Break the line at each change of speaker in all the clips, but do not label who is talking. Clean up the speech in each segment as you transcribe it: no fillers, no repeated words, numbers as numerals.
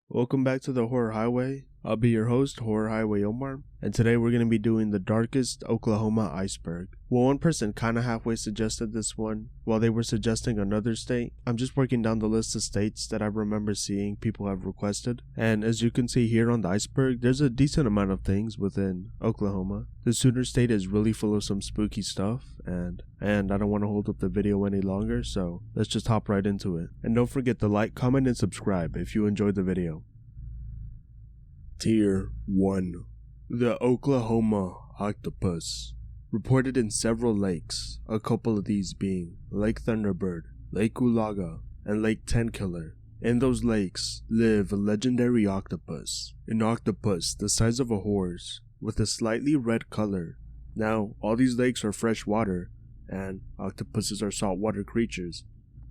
Welcome back to the Horror Highway. I'll be your host, Horror Highway Omar, and today we're going to be doing the darkest Oklahoma iceberg. Well, one person kinda halfway suggested this one, while they were suggesting another state. I'm just working down the list of states that I remember seeing people have requested, and as you can see here on the iceberg, there's a decent amount of things within Oklahoma. The Sooner State is really full of some spooky stuff, and I don't want to hold up the video any longer, so let's just hop right into it. And don't forget to like, comment, and subscribe if you enjoyed the video. Tier 1. The Oklahoma Octopus. Reported in several lakes, a couple of these being Lake Thunderbird, Lake Ulaga, and Lake Tenkiller. In those lakes live a legendary octopus, an octopus the size of a horse, with a slightly red color. Now, all these lakes are freshwater, and octopuses are saltwater creatures,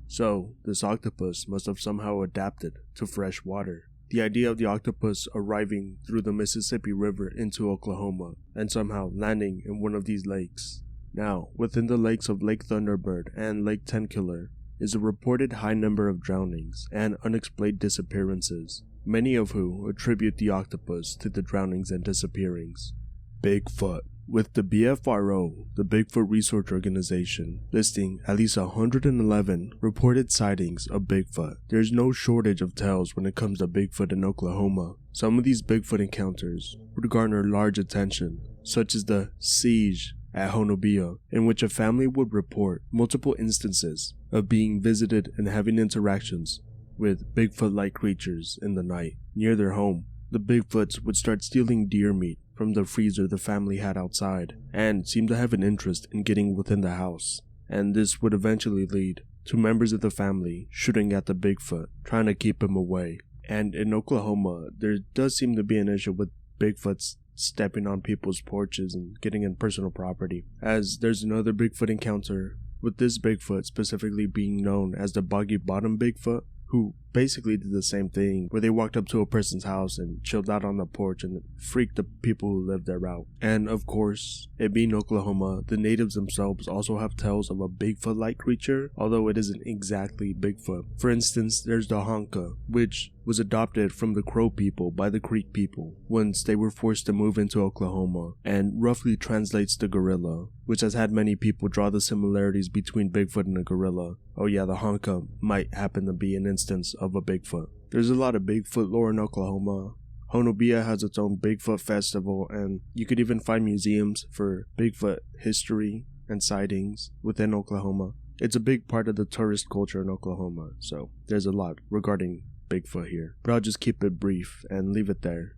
so this octopus must have somehow adapted to fresh water. The idea of the octopus arriving through the Mississippi River into Oklahoma and somehow landing in one of these lakes. Now, within the lakes of Lake Thunderbird and Lake Tenkiller is a reported high number of drownings and unexplained disappearances, many of who attribute the octopus to the drownings and disappearings. Bigfoot. With the BFRO, the Bigfoot Research Organization, listing at least 111 reported sightings of Bigfoot, there's no shortage of tales when it comes to Bigfoot in Oklahoma. Some of these Bigfoot encounters would garner large attention, such as the siege at Honobia, in which a family would report multiple instances of being visited and having interactions with Bigfoot-like creatures in the night near their home. The Bigfoots would start stealing deer meat from the freezer the family had outside, and seemed to have an interest in getting within the house, and this would eventually lead to members of the family shooting at the Bigfoot, trying to keep him away. And in Oklahoma, there does seem to be an issue with Bigfoots stepping on people's porches and getting in personal property, as there's another Bigfoot encounter, with this Bigfoot specifically being known as the Boggy Bottom Bigfoot, who basically did the same thing, where they walked up to a person's house and chilled out on the porch and freaked the people who lived there out. And of course, it being Oklahoma, the natives themselves also have tales of a Bigfoot-like creature, although it isn't exactly Bigfoot. For instance, there's the Honka, which was adopted from the Crow people by the Creek people once they were forced to move into Oklahoma, and roughly translates to gorilla, which has had many people draw the similarities between Bigfoot and a gorilla. Oh yeah, the Honka might happen to be an instance of a Bigfoot. There's a lot of Bigfoot lore in Oklahoma. Honobia has its own Bigfoot festival, and you could even find museums for Bigfoot history and sightings within Oklahoma. It's a big part of the tourist culture in Oklahoma, so there's a lot regarding Bigfoot here, but I'll just keep it brief and leave it there.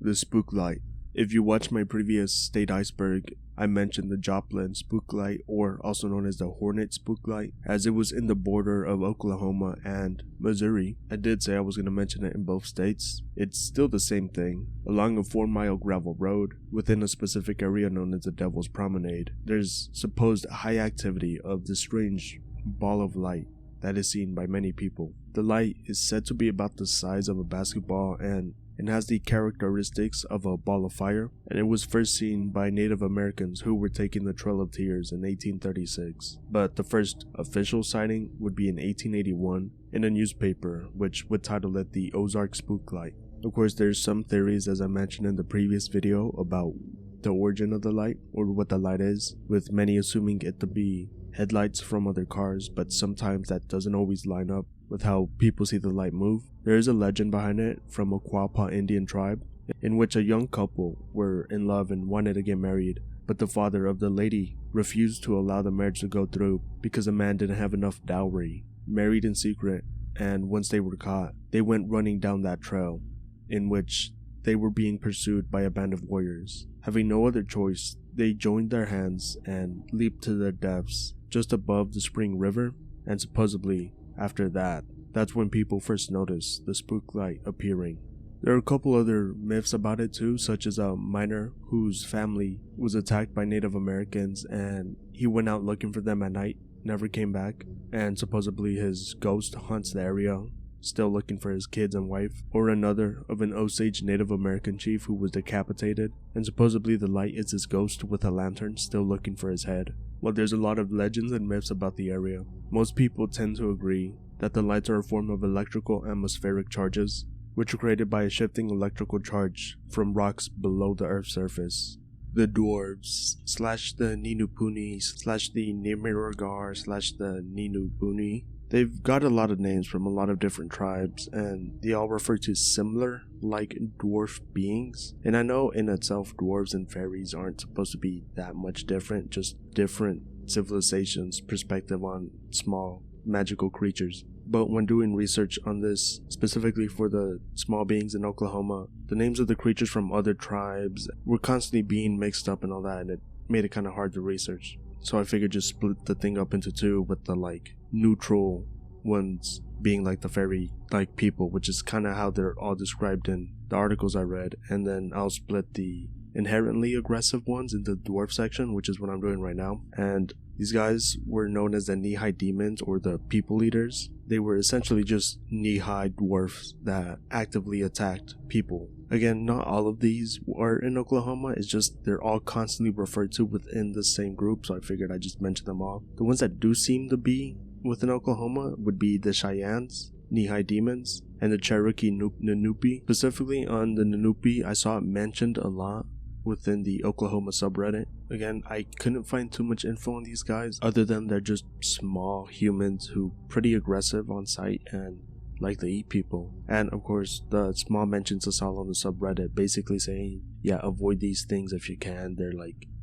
The Spooklight. If you watched my previous state iceberg, I mentioned the Joplin Spooklight, or also known as the Hornet Spooklight, as it was in the border of Oklahoma and Missouri. I did say I was going to mention it in both states. It's still the same thing. Along a 4-mile gravel road, within a specific area known as the Devil's Promenade, there's supposed high activity of the strange ball of light that is seen by many people. The light is said to be about the size of a basketball and has the characteristics of a ball of fire, and it was first seen by Native Americans who were taking the Trail of Tears in 1836. But the first official sighting would be in 1881 in a newspaper, which would title it the Ozark Spooklight. Of course, there's some theories, as I mentioned in the previous video, about the origin of the light, or what the light is, with many assuming it to be headlights from other cars, but sometimes that doesn't always line up with how people see the light move. There is a legend behind it from a Quapaw Indian tribe, in which a young couple were in love and wanted to get married, but the father of the lady refused to allow the marriage to go through because the man didn't have enough dowry. Married in secret, and once they were caught, they went running down that trail, in which they were being pursued by a band of warriors. Having no other choice, they joined their hands and leaped to their deaths just above the Spring River, and supposedly after that, that's when people first noticed the Spooklight appearing. There are a couple other myths about it too, such as a miner whose family was attacked by Native Americans and he went out looking for them at night, never came back, and supposedly his ghost haunts the area, still looking for his kids and wife. Or another of an Osage Native American chief who was decapitated, and supposedly the light is his ghost with a lantern still looking for his head. While there's a lot of legends and myths about the area, most people tend to agree that the lights are a form of electrical atmospheric charges which were created by a shifting electrical charge from rocks below the Earth's surface. The dwarves, / the Ninupuni, / the Nimirgar, / the Ninubuni. They've got a lot of names from a lot of different tribes, and they all refer to similar, like dwarf beings. And I know in itself dwarves and fairies aren't supposed to be that much different, just different civilizations' perspective on small magical creatures. But when doing research on this, specifically for the small beings in Oklahoma, the names of the creatures from other tribes were constantly being mixed up and all that, and it made it kind of hard to research. So I figured just split the thing up into two, with the neutral ones being the fairy people, which is kind of how they're all described in the articles I read, and then I'll split the inherently aggressive ones in the dwarf section, which is what I'm doing right now. And these guys were known as the knee-high demons, or the people eaters. They were essentially just knee-high dwarfs that actively attacked people. Again, not all of these are in Oklahoma, it's just they're all constantly referred to within the same group, so I figured I'd just mention them all. The ones that do seem to be within Oklahoma would be the Cheyennes, knee-high demons, and the Cherokee Nunnupi. Specifically on the Nunnupi, I saw it mentioned a lot within the Oklahoma subreddit. Again, I couldn't find too much info on these guys other than they're just small humans who pretty aggressive on sight and like to eat people. And of course, the small mentions I saw on the subreddit basically saying, yeah, avoid these things if you can. They're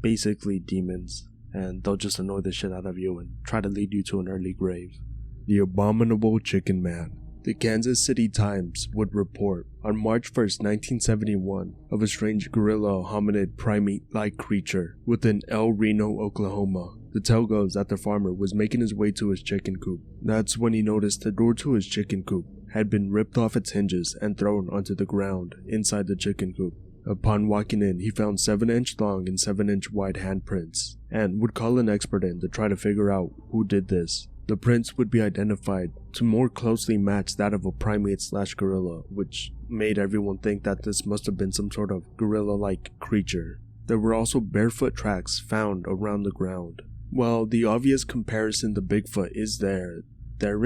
basically demons, and they'll just annoy the shit out of you and try to lead you to an early grave. The Abominable Chicken Man. The Kansas City Times would report on March 1st, 1971, of a strange gorilla hominid primate-like creature within El Reno, Oklahoma. The tale goes that the farmer was making his way to his chicken coop. That's when he noticed the door to his chicken coop had been ripped off its hinges and thrown onto the ground inside the chicken coop. Upon walking in, he found 7-inch long and 7-inch wide handprints, and would call an expert in to try to figure out who did this. The prints would be identified to more closely match that of a primate/gorilla, which made everyone think that this must have been some sort of gorilla-like creature. There were also barefoot tracks found around the ground. While the obvious comparison to Bigfoot is there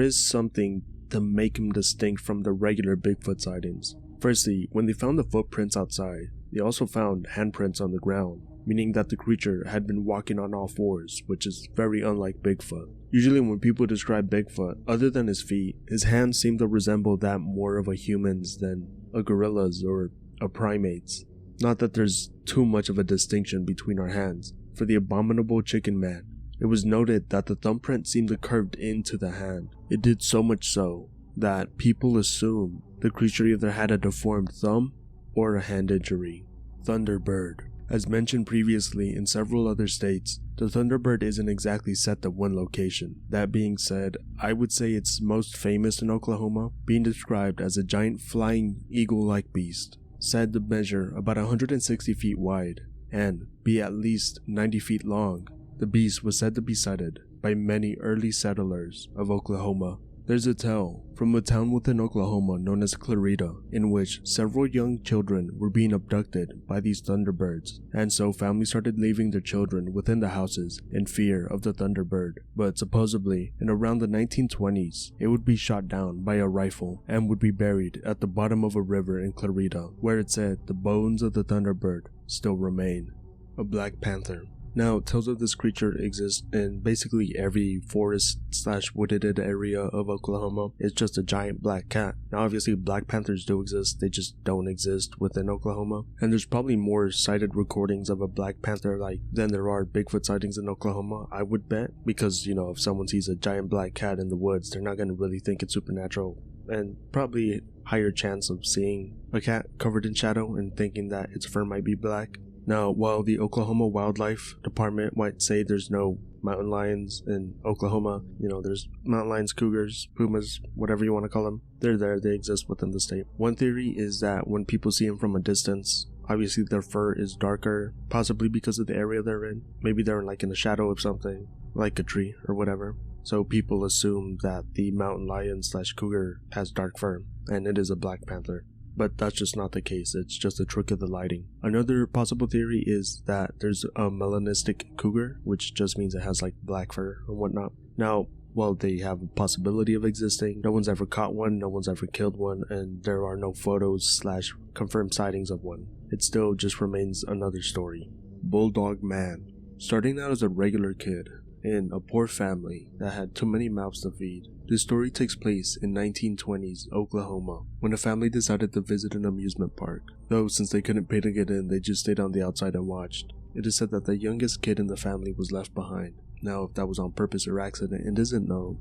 is something to make him distinct from the regular Bigfoot sightings. Firstly, when they found the footprints outside, they also found handprints on the ground, meaning that the creature had been walking on all fours, which is very unlike Bigfoot. Usually when people describe Bigfoot, other than his feet, his hands seem to resemble that more of a human's than a gorilla's or a primate's. Not that there's too much of a distinction between our hands. For the Abominable Chicken Man, it was noted that the thumbprint seemed to curved into the hand. It did so much so that people assume the creature either had a deformed thumb or a hand injury. Thunderbird. As mentioned previously in several other states, the thunderbird isn't exactly set to one location. That being said, I would say it's most famous in Oklahoma, being described as a giant flying eagle-like beast, said to measure about 160 feet wide and be at least 90 feet long. The beast was said to be sighted by many early settlers of Oklahoma. There's a tale from a town within Oklahoma known as Clarita, in which several young children were being abducted by these thunderbirds, and so families started leaving their children within the houses in fear of the thunderbird. But supposedly, in around the 1920s, it would be shot down by a rifle and would be buried at the bottom of a river in Clarita, where it said the bones of the thunderbird still remain. A Black Panther. Now, tales of this creature exist in basically every forest/wooded area of Oklahoma. It's just a giant black cat. Now, obviously, Black Panthers do exist, they just don't exist within Oklahoma. And there's probably more cited recordings of a Black Panther than there are Bigfoot sightings in Oklahoma, I would bet. Because, if someone sees a giant black cat in the woods, they're not going to really think it's supernatural. And probably higher chance of seeing a cat covered in shadow and thinking that its fur might be black. Now, while the Oklahoma Wildlife Department might say there's no mountain lions in Oklahoma, there's mountain lions, cougars, pumas, whatever you want to call them, they're there, they exist within the state. One theory is that when people see them from a distance, obviously their fur is darker, possibly because of the area they're in. Maybe they're in the shadow of something, like a tree or whatever. So people assume that the mountain lion/cougar has dark fur, and it is a Black Panther. But that's just not the case, it's just a trick of the lighting. Another possible theory is that there's a melanistic cougar, which just means it has black fur and whatnot. Now, while they have a possibility of existing, no one's ever caught one, no one's ever killed one, and there are no photos / confirmed sightings of one. It still just remains another story. Bulldog Man. Starting out as a regular kid in a poor family that had too many mouths to feed, this story takes place in 1920s Oklahoma when a family decided to visit an amusement park. Though since they couldn't pay to get in, they just stayed on the outside and watched. It is said that the youngest kid in the family was left behind. Now, if that was on purpose or accident, it isn't known.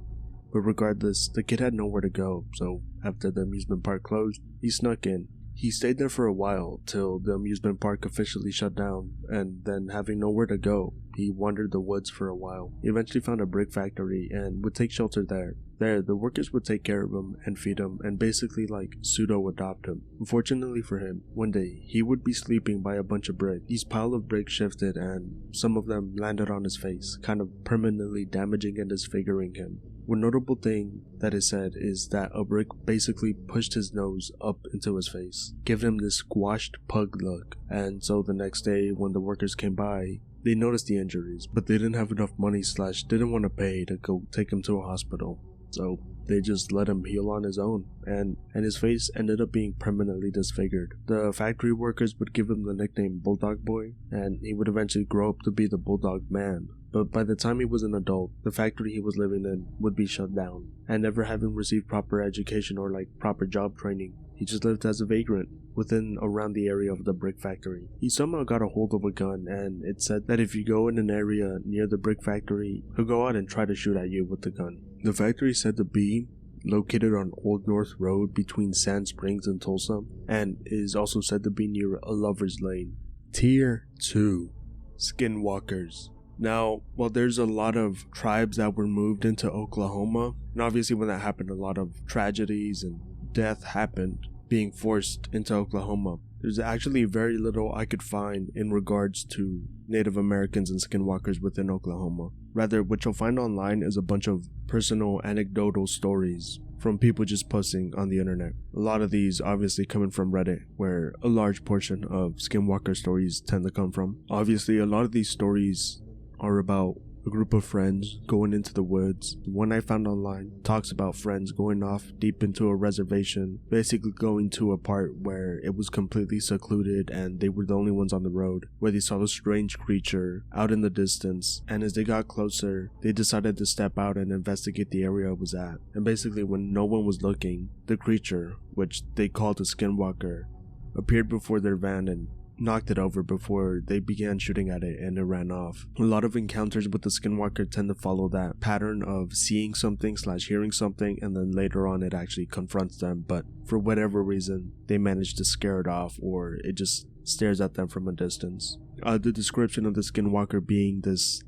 But regardless, the kid had nowhere to go, so after the amusement park closed, he snuck in. He stayed there for a while till the amusement park officially shut down, and then having nowhere to go, he wandered the woods for a while. He eventually found a brick factory and would take shelter there. There, the workers would take care of him and feed him and basically pseudo-adopt him. Unfortunately for him, one day, he would be sleeping by a bunch of bricks. These pile of bricks shifted and some of them landed on his face, kind of permanently damaging and disfiguring him. One notable thing that is said is that a brick basically pushed his nose up into his face, giving him this squashed pug look, and so the next day when the workers came by, they noticed the injuries, but they didn't have enough money / didn't want to pay to go take him to a hospital. So they just let him heal on his own, and his face ended up being permanently disfigured. The factory workers would give him the nickname Bulldog Boy, and he would eventually grow up to be the Bulldog Man. But by the time he was an adult, the factory he was living in would be shut down, and never having received proper education or proper job training, he just lived as a vagrant within around the area of the brick factory. He somehow got a hold of a gun, and it said that if you go in an area near the brick factory, he'll go out and try to shoot at you with the gun. The factory is said to be located on Old North Road between Sand Springs and Tulsa, and is also said to be near a lover's lane. Tier 2. Skinwalkers. Now, while there's a lot of tribes that were moved into Oklahoma, and obviously when that happened, a lot of tragedies and death happened being forced into Oklahoma, there's actually very little I could find in regards to Native Americans and Skinwalkers within Oklahoma. Rather, what you'll find online is a bunch of personal anecdotal stories from people just posting on the internet. A lot of these obviously coming from Reddit, where a large portion of Skinwalker stories tend to come from. Obviously, a lot of these stories are about a group of friends going into the woods. The one I found online talks about friends going off deep into a reservation, basically going to a part where it was completely secluded and they were the only ones on the road, where they saw a strange creature out in the distance, and as they got closer, they decided to step out and investigate the area it was at. And basically when no one was looking, the creature, which they called a Skinwalker, appeared before their van and knocked it over before they began shooting at it, and it ran off. A lot of encounters with the Skinwalker tend to follow that pattern of seeing something / hearing something, and then later on it actually confronts them, but for whatever reason they manage to scare it off, or it just stares at them from a distance. The description of the Skinwalker being this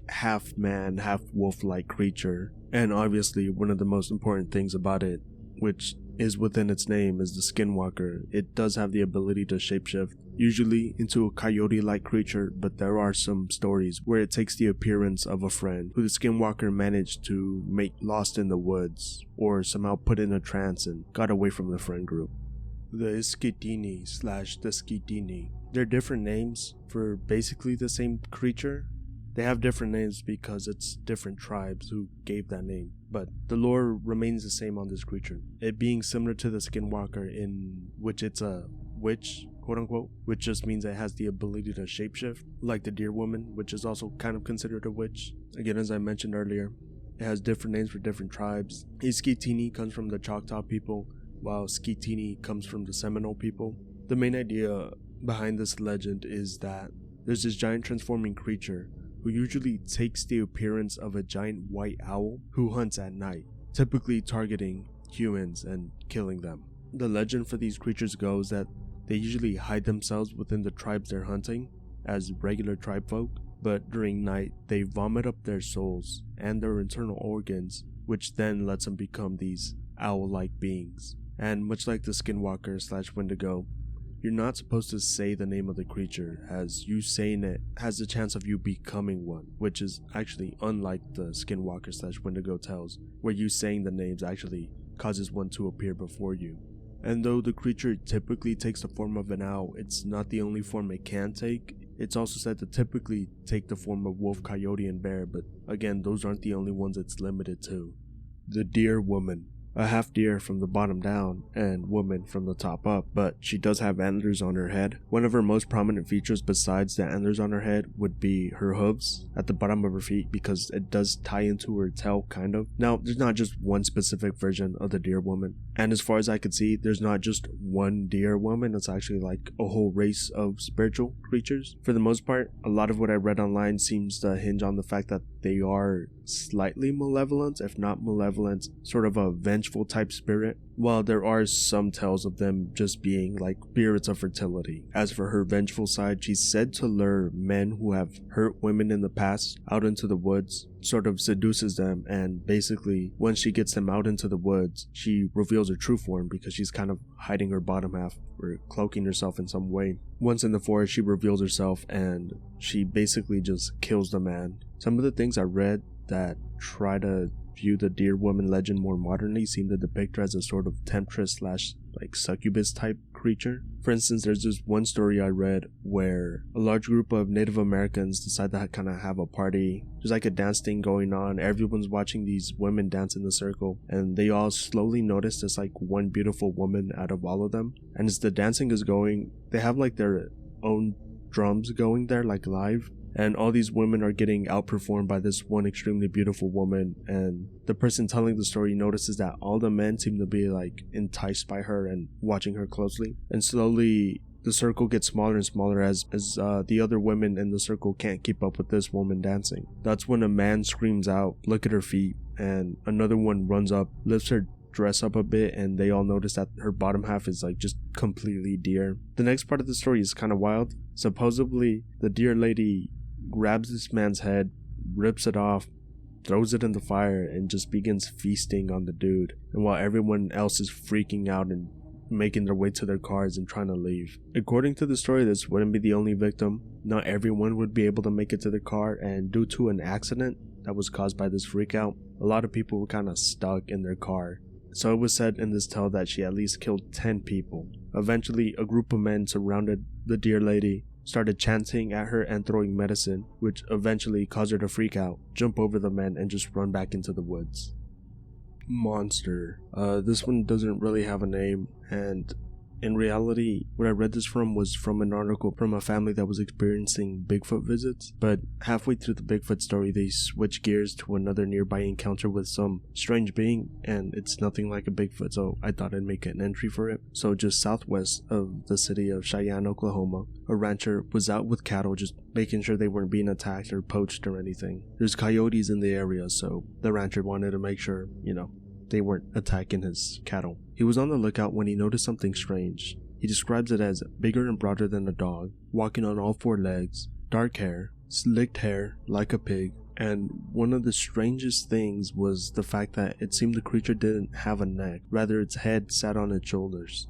half man, half wolf creature, and obviously one of the most important things about it, which is within its name, is the Skinwalker. It does have the ability to shapeshift, usually into a coyote-like creature, but there are some stories where it takes the appearance of a friend who the Skinwalker managed to make lost in the woods, or somehow put in a trance and got away from the friend group. The Ishkitini / the Skitkini. They're different names for basically the same creature. They have different names because it's different tribes who gave that name, but the lore remains the same on this creature. It being similar to the Skinwalker, in which it's a witch, quote unquote, which just means it has the ability to shapeshift, like the deer woman, which is also kind of considered a witch. Again, as I mentioned earlier, it has different names for different tribes. Ishkitini comes from the Choctaw people, while Skitkini comes from the Seminole people. The main idea behind this legend is that there's this giant transforming creature who usually takes the appearance of a giant white owl who hunts at night, typically targeting humans and killing them. The legend for these creatures goes that they usually hide themselves within the tribes they're hunting as regular tribe folk, but during night they vomit up their souls and their internal organs, which then lets them become these owl-like beings. And much like the Skinwalker / Wendigo, you're not supposed to say the name of the creature, as you saying it has the chance of you becoming one, which is actually unlike the Skinwalker / Wendigo tales, where you saying the names actually causes one to appear before you. And though the creature typically takes the form of an owl, it's not the only form it can take. It's also said to typically take the form of wolf, coyote, and bear, but again, those aren't the only ones it's limited to. The Deer Woman. A half deer from the bottom down and woman from the top up, but she does have antlers on her head. One of her most prominent features besides the antlers on her head would be her hooves at the bottom of her feet, because it does tie into her tail kind of. Now, there's not just one specific version of the Deer Woman, and as far as I could see, there's not just one Deer Woman. It's actually like a whole race of spiritual creatures. For the most part, a lot of what I read online seems to hinge on the fact that they are slightly malevolent, if not malevolent, sort of a vengeful type spirit, while there are some tales of them just being like spirits of fertility. As for her vengeful side, she's said to lure men who have hurt women in the past out into the woods, sort of seduces them, and basically once she gets them out into the woods, she reveals her true form because she's kind of hiding her bottom half or cloaking herself in some way. Once in the forest, she reveals herself and she basically just kills the man. Some of the things I read that try to view the Deer Woman legend more modernly seem to depict her as a sort of temptress slash like succubus type creature. For instance, there's this one story I read where a large group of Native Americans decide to kind of have a party. There's like a dance thing going on. Everyone's watching these women dance in a circle, and they all slowly notice there's like one beautiful woman out of all of them. And as the dancing is going, they have like their own drums going there like live, and all these women are getting outperformed by this one extremely beautiful woman, and the person telling the story notices that all the men seem to be like enticed by her and watching her closely, and slowly the circle gets smaller and smaller as the other women in the circle can't keep up with this woman dancing. That's when a man screams out, "Look at her feet," and another one runs up, lifts her dress up a bit, and they all notice that her bottom half is like just completely deer. The next part of the story is kind of wild. Supposedly the deer lady grabs this man's head, rips it off, throws it in the fire, and just begins feasting on the dude, and while everyone else is freaking out and making their way to their cars and trying to leave. According to the story, this wouldn't be the only victim. Not everyone would be able to make it to their car, and due to an accident that was caused by this freakout, a lot of people were kind of stuck in their car. So it was said in this tale that she at least killed 10 people. Eventually, a group of men surrounded the deer lady, started chanting at her and throwing medicine, which eventually caused her to freak out, jump over the men, and just run back into the woods. Monster. This one doesn't really have a name, and in reality, what I read this from was from an article from a family that was experiencing Bigfoot visits, but halfway through the Bigfoot story, they switch gears to another nearby encounter with some strange being, and it's nothing like a Bigfoot, so I thought I'd make an entry for it. So just southwest of the city of Cheyenne, Oklahoma, a rancher was out with cattle just making sure they weren't being attacked or poached or anything. There's coyotes in the area, so the rancher wanted to make sure, they weren't attacking his cattle. He was on the lookout when he noticed something strange. He describes it as bigger and broader than a dog, walking on all four legs, dark hair, slicked hair like a pig, and one of the strangest things was the fact that it seemed the creature didn't have a neck, rather its head sat on its shoulders.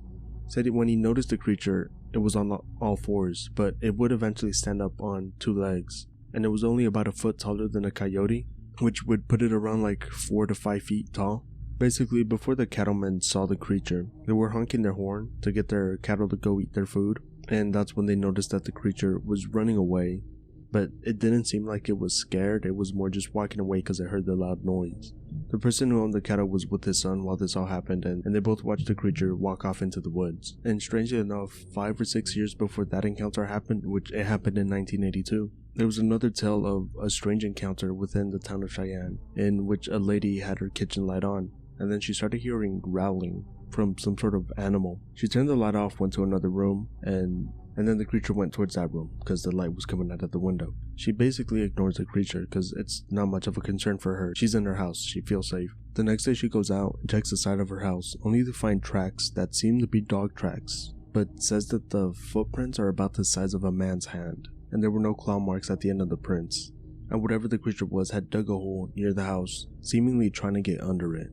Said when he noticed the creature, it was on all fours, but it would eventually stand up on two legs, and it was only about a foot taller than a coyote, which would put it around like 4 to 5 feet tall. Basically, before the cattlemen saw the creature, they were honking their horn to get their cattle to go eat their food, and that's when they noticed that the creature was running away. But it didn't seem like it was scared, it was more just walking away because it heard the loud noise. The person who owned the cattle was with his son while this all happened, and they both watched the creature walk off into the woods. And strangely enough, 5 or 6 years before that encounter happened, which it happened in 1982, there was another tale of a strange encounter within the town of Cheyenne, in which a lady had her kitchen light on, and then she started hearing growling from some sort of animal. She turned the light off, went to another room, and then the creature went towards that room because the light was coming out of the window. She basically ignores the creature because it's not much of a concern for her. She's in her house, she feels safe. The next day she goes out and checks the side of her house, only to find tracks that seem to be dog tracks, but says that the footprints are about the size of a man's hand, and there were no claw marks at the end of the prints. And whatever the creature was had dug a hole near the house, seemingly trying to get under it.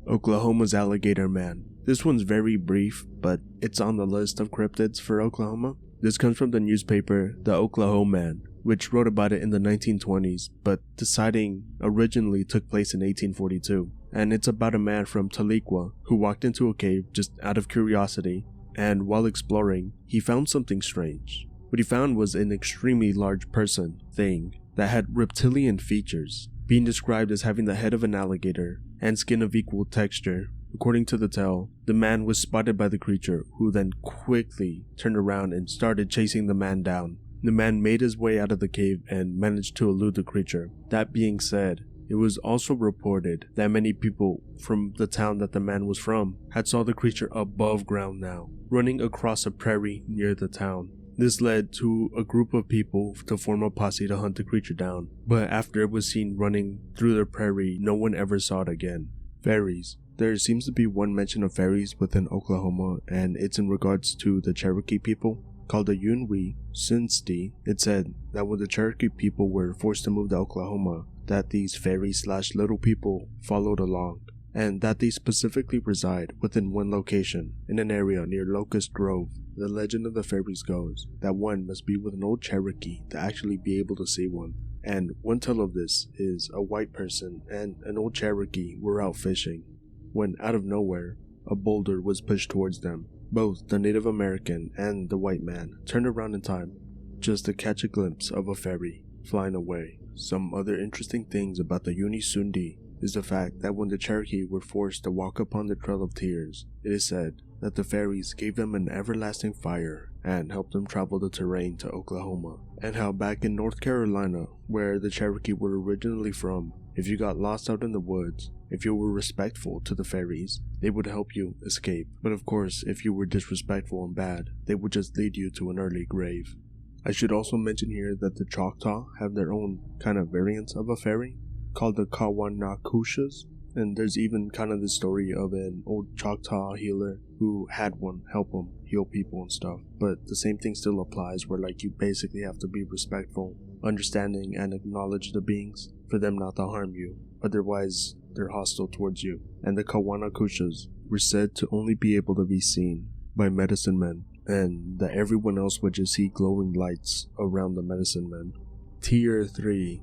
Oklahoma's Alligator Man. This one's very brief, but it's on the list of cryptids for Oklahoma. This comes from the newspaper The Oklahoma Man, which wrote about it in the 1920s, but the sighting originally took place in 1842. And it's about a man from Tahlequah who walked into a cave just out of curiosity, and while exploring, he found something strange. What he found was an extremely large person thing that had reptilian features, being described as having the head of an alligator and skin of equal texture. According to the tale, the man was spotted by the creature, who then quickly turned around and started chasing the man down. The man made his way out of the cave and managed to elude the creature. That being said, it was also reported that many people from the town that the man was from had saw the creature above ground now, running across a prairie near the town. This led to a group of people to form a posse to hunt the creature down, but after it was seen running through the prairie, no one ever saw it again. Fairies. There seems to be one mention of fairies within Oklahoma, and it's in regards to the Cherokee people, called the Yunwi, Tsundi. It said that when the Cherokee people were forced to move to Oklahoma, that these fairies/little people followed along, and that they specifically reside within one location in an area near Locust Grove. The legend of the fairies goes that one must be with an old Cherokee to actually be able to see one. And one tale of this is a white person and an old Cherokee were out fishing, when out of nowhere, a boulder was pushed towards them. Both the Native American and the white man turned around in time just to catch a glimpse of a fairy flying away. Some other interesting things about the Tsundi is the fact that when the Cherokee were forced to walk upon the Trail of Tears, it is said that the fairies gave them an everlasting fire and helped them travel the terrain to Oklahoma, and how back in North Carolina, where the Cherokee were originally from, if you got lost out in the woods, if you were respectful to the fairies, they would help you escape. But of course, if you were disrespectful and bad, they would just lead you to an early grave. I should also mention here that the Choctaw have their own kind of variants of a fairy, called the Kwanokashas, and there's even kind of the story of an old Choctaw healer who had one help him heal people and stuff. But the same thing still applies, where like you basically have to be respectful, understanding, and acknowledge the beings for them not to harm you, otherwise they're hostile towards you. And the Kwanokashas were said to only be able to be seen by medicine men, and that everyone else would just see glowing lights around the medicine men. Tier 3,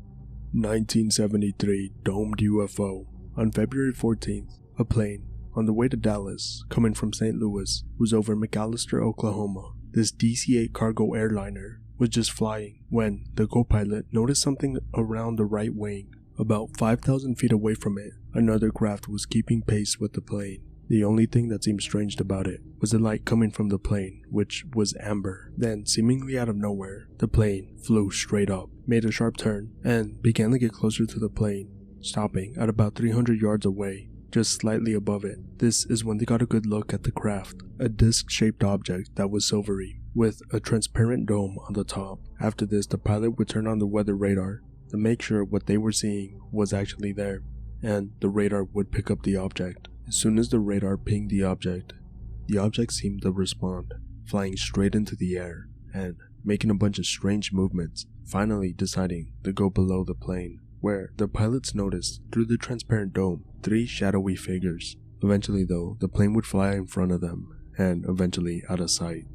1973 domed UFO. On February 14th, a plane on the way to Dallas, coming from St. Louis, was over McAllister, Oklahoma. This DC-8 cargo airliner was just flying when the co-pilot noticed something around the right wing. About 5,000 feet away from it, another craft was keeping pace with the plane. The only thing that seemed strange about it was the light coming from the plane, which was amber. Then, seemingly out of nowhere, the plane flew straight up, made a sharp turn, and began to get closer to the plane, stopping at about 300 yards away, just slightly above it. This is when they got a good look at the craft, a disc-shaped object that was silvery, with a transparent dome on the top. After this, the pilot would turn on the weather radar to make sure what they were seeing was actually there, and the radar would pick up the object. As soon as the radar pinged the object seemed to respond, flying straight into the air and making a bunch of strange movements, finally deciding to go below the plane, where the pilots noticed through the transparent dome 3 shadowy figures. Eventually though, the plane would fly in front of them, and eventually out of sight.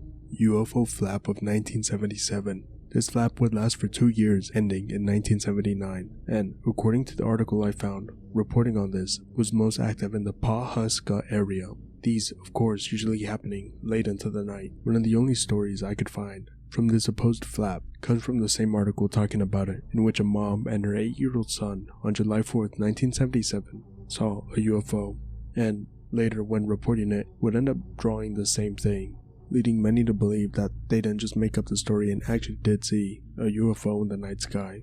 UFO Flap of 1977. This flap would last for 2 years, ending in 1979, and according to the article I found, reporting on this was most active in the Pawhuska area. These, of course, usually happening late into the night. One of the only stories I could find from this supposed flap comes from the same article talking about it, in which a mom and her 8-year-old son on July 4th, 1977 saw a UFO, and later when reporting it would end up drawing the same thing, leading many to believe that they didn't just make up the story and actually did see a UFO in the night sky.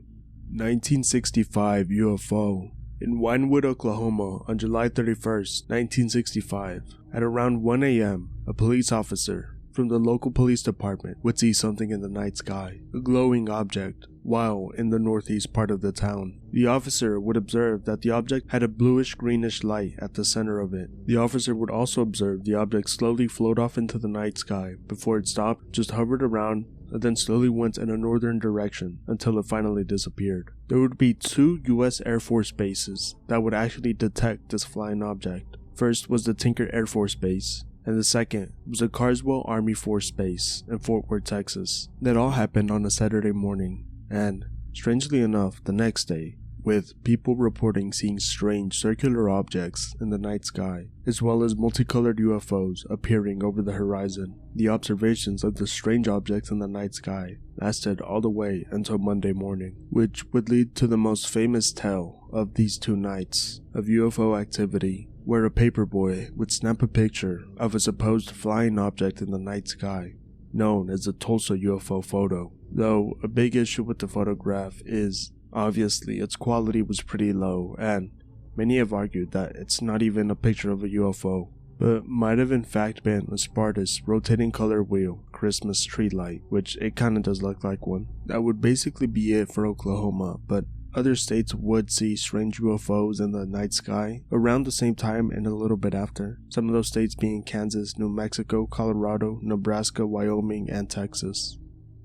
1965 UFO. In Winewood, Oklahoma, on July 31st, 1965, at around 1 a.m., a police officer from the local police department would see something in the night sky, a glowing object, while in the northeast part of the town. The officer would observe that the object had a bluish-greenish light at the center of it. The officer would also observe the object slowly float off into the night sky before it stopped, just hovered around, and then slowly went in a northern direction until it finally disappeared. There would be 2 U.S. Air Force bases that would actually detect this flying object. First was the Tinker Air Force Base, and the second was the Carswell Army Force Base in Fort Worth, Texas. That all happened on a Saturday morning, and strangely enough, the next day, with people reporting seeing strange circular objects in the night sky, as well as multicolored UFOs appearing over the horizon. The observations of the strange objects in the night sky lasted all the way until Monday morning, which would lead to the most famous tale of these 2 nights of UFO activity, where a paperboy would snap a picture of a supposed flying object in the night sky, known as the Tulsa UFO photo. Though a big issue with the photograph is, obviously, its quality was pretty low, and many have argued that it's not even a picture of a UFO, but might have in fact been a Spartus rotating color wheel Christmas tree light, which it kinda does look like one. That would basically be it for Oklahoma, but other states would see strange UFOs in the night sky around the same time and a little bit after. Some of those states being Kansas, New Mexico, Colorado, Nebraska, Wyoming, and Texas.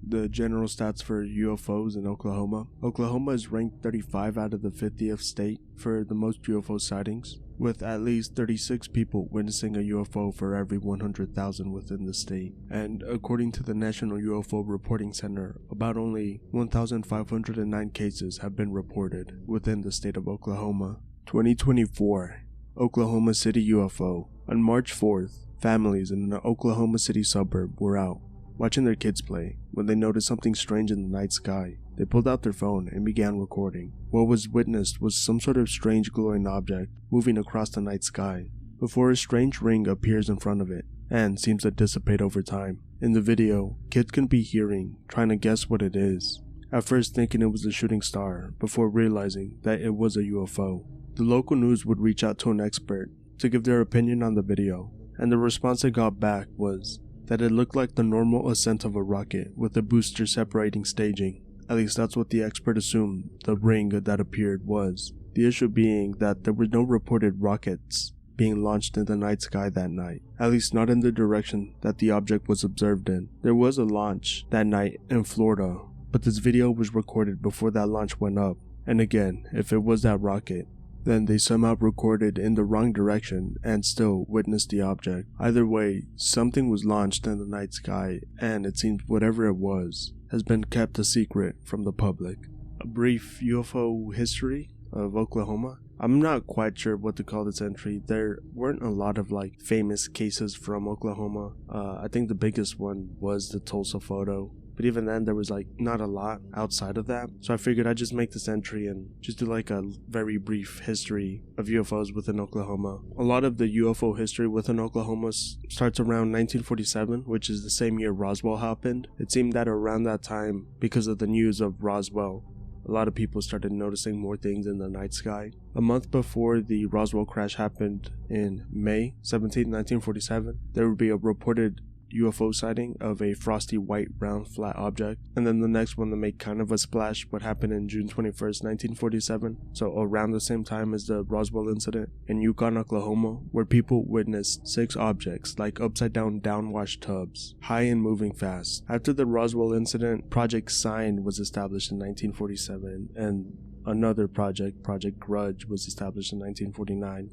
The general stats for UFOs in Oklahoma. Oklahoma is ranked 35 out of the 50th state for the most UFO sightings, with at least 36 people witnessing a UFO for every 100,000 within the state. And according to the National UFO Reporting Center, about only 1,509 cases have been reported within the state of Oklahoma. 2024 Oklahoma City UFO. On March 4th, families in an Oklahoma City suburb were out watching their kids play when they noticed something strange in the night sky. They pulled out their phone and began recording. What was witnessed was some sort of strange glowing object moving across the night sky before a strange ring appears in front of it and seems to dissipate over time. In the video, kids can be hearing, trying to guess what it is, at first thinking it was a shooting star before realizing that it was a UFO. The local news would reach out to an expert to give their opinion on the video, and the response they got back was that it looked like the normal ascent of a rocket with a booster separating staging. At least that's what the expert assumed the ring that appeared was. The issue being that there were no reported rockets being launched in the night sky that night, at least not in the direction that the object was observed in. There was a launch that night in Florida, but this video was recorded before that launch went up. And again, if it was that rocket, then they somehow recorded in the wrong direction and still witnessed the object. Either way, something was launched in the night sky, and it seems whatever it was has been kept a secret from the public. A brief UFO history of Oklahoma. I'm not quite sure what to call this entry. There weren't a lot of famous cases from Oklahoma. I think the biggest one was the Tulsa photo. But even then, there was not a lot outside of that. So I figured I'd just make this entry and just do a very brief history of UFOs within Oklahoma. A lot of the UFO history within Oklahoma starts around 1947, which is the same year Roswell happened. It seemed that around that time, because of the news of Roswell, a lot of people started noticing more things in the night sky. A month before the Roswell crash happened in May 17, 1947, there would be a reported UFO sighting of a frosty white round flat object, and then the next one to make kind of a splash would happen in June 21st, 1947, so around the same time as the Roswell incident, in Yukon, Oklahoma, where people witnessed 6 objects like upside down downwash tubs, high and moving fast. After the Roswell incident, Project Sign was established in 1947, and another project, Project Grudge, was established in 1949.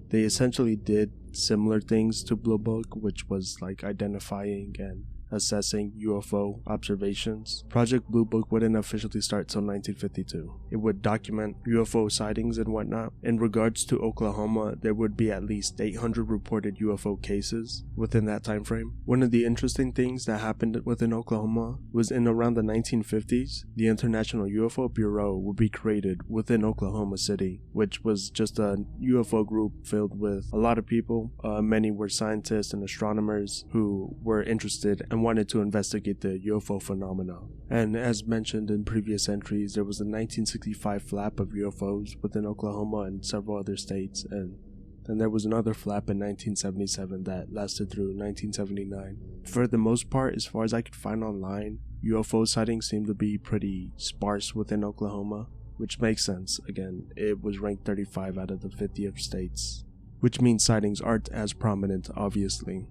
They essentially did similar things to Blue Book, which was identifying and assessing UFO observations. Project Blue Book wouldn't officially start till 1952. It would document UFO sightings and whatnot. In regards to Oklahoma, there would be at least 800 reported UFO cases within that time frame. One of the interesting things that happened within Oklahoma was in around the 1950s, the International UFO Bureau would be created within Oklahoma City, which was just a UFO group filled with a lot of people. Many were scientists and astronomers who were interested and wanted to investigate the UFO phenomena. And as mentioned in previous entries, there was a 1965 flap of UFOs within Oklahoma and several other states, and then there was another flap in 1977 that lasted through 1979. For the most part, as far as I could find online, UFO sightings seem to be pretty sparse within Oklahoma, which makes sense. Again, it was ranked 35 out of the 50th states, which means sightings aren't as prominent, obviously.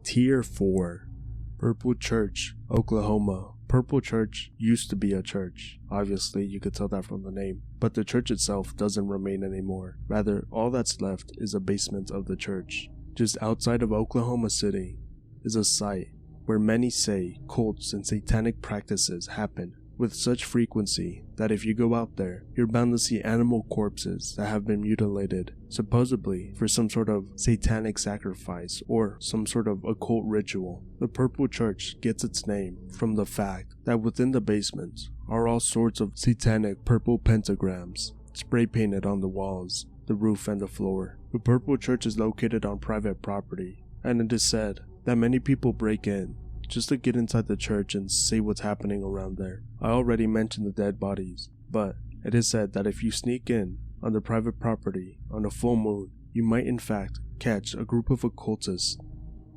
Tier 4. Purple Church, Oklahoma. Purple Church used to be a church. Obviously, you could tell that from the name. But the church itself doesn't remain anymore. Rather, all that's left is a basement of the church. Just outside of Oklahoma City is a site where many say cults and satanic practices happen with such frequency that if you go out there, you're bound to see animal corpses that have been mutilated, supposedly for some sort of satanic sacrifice or some sort of occult ritual. The Purple Church gets its name from the fact that within the basement are all sorts of satanic purple pentagrams spray painted on the walls, the roof, and the floor. The Purple Church is located on private property, and it is said that many people break in just to get inside the church and see what's happening around there. I already mentioned the dead bodies, but it is said that if you sneak in on the private property on a full moon, you might in fact catch a group of occultists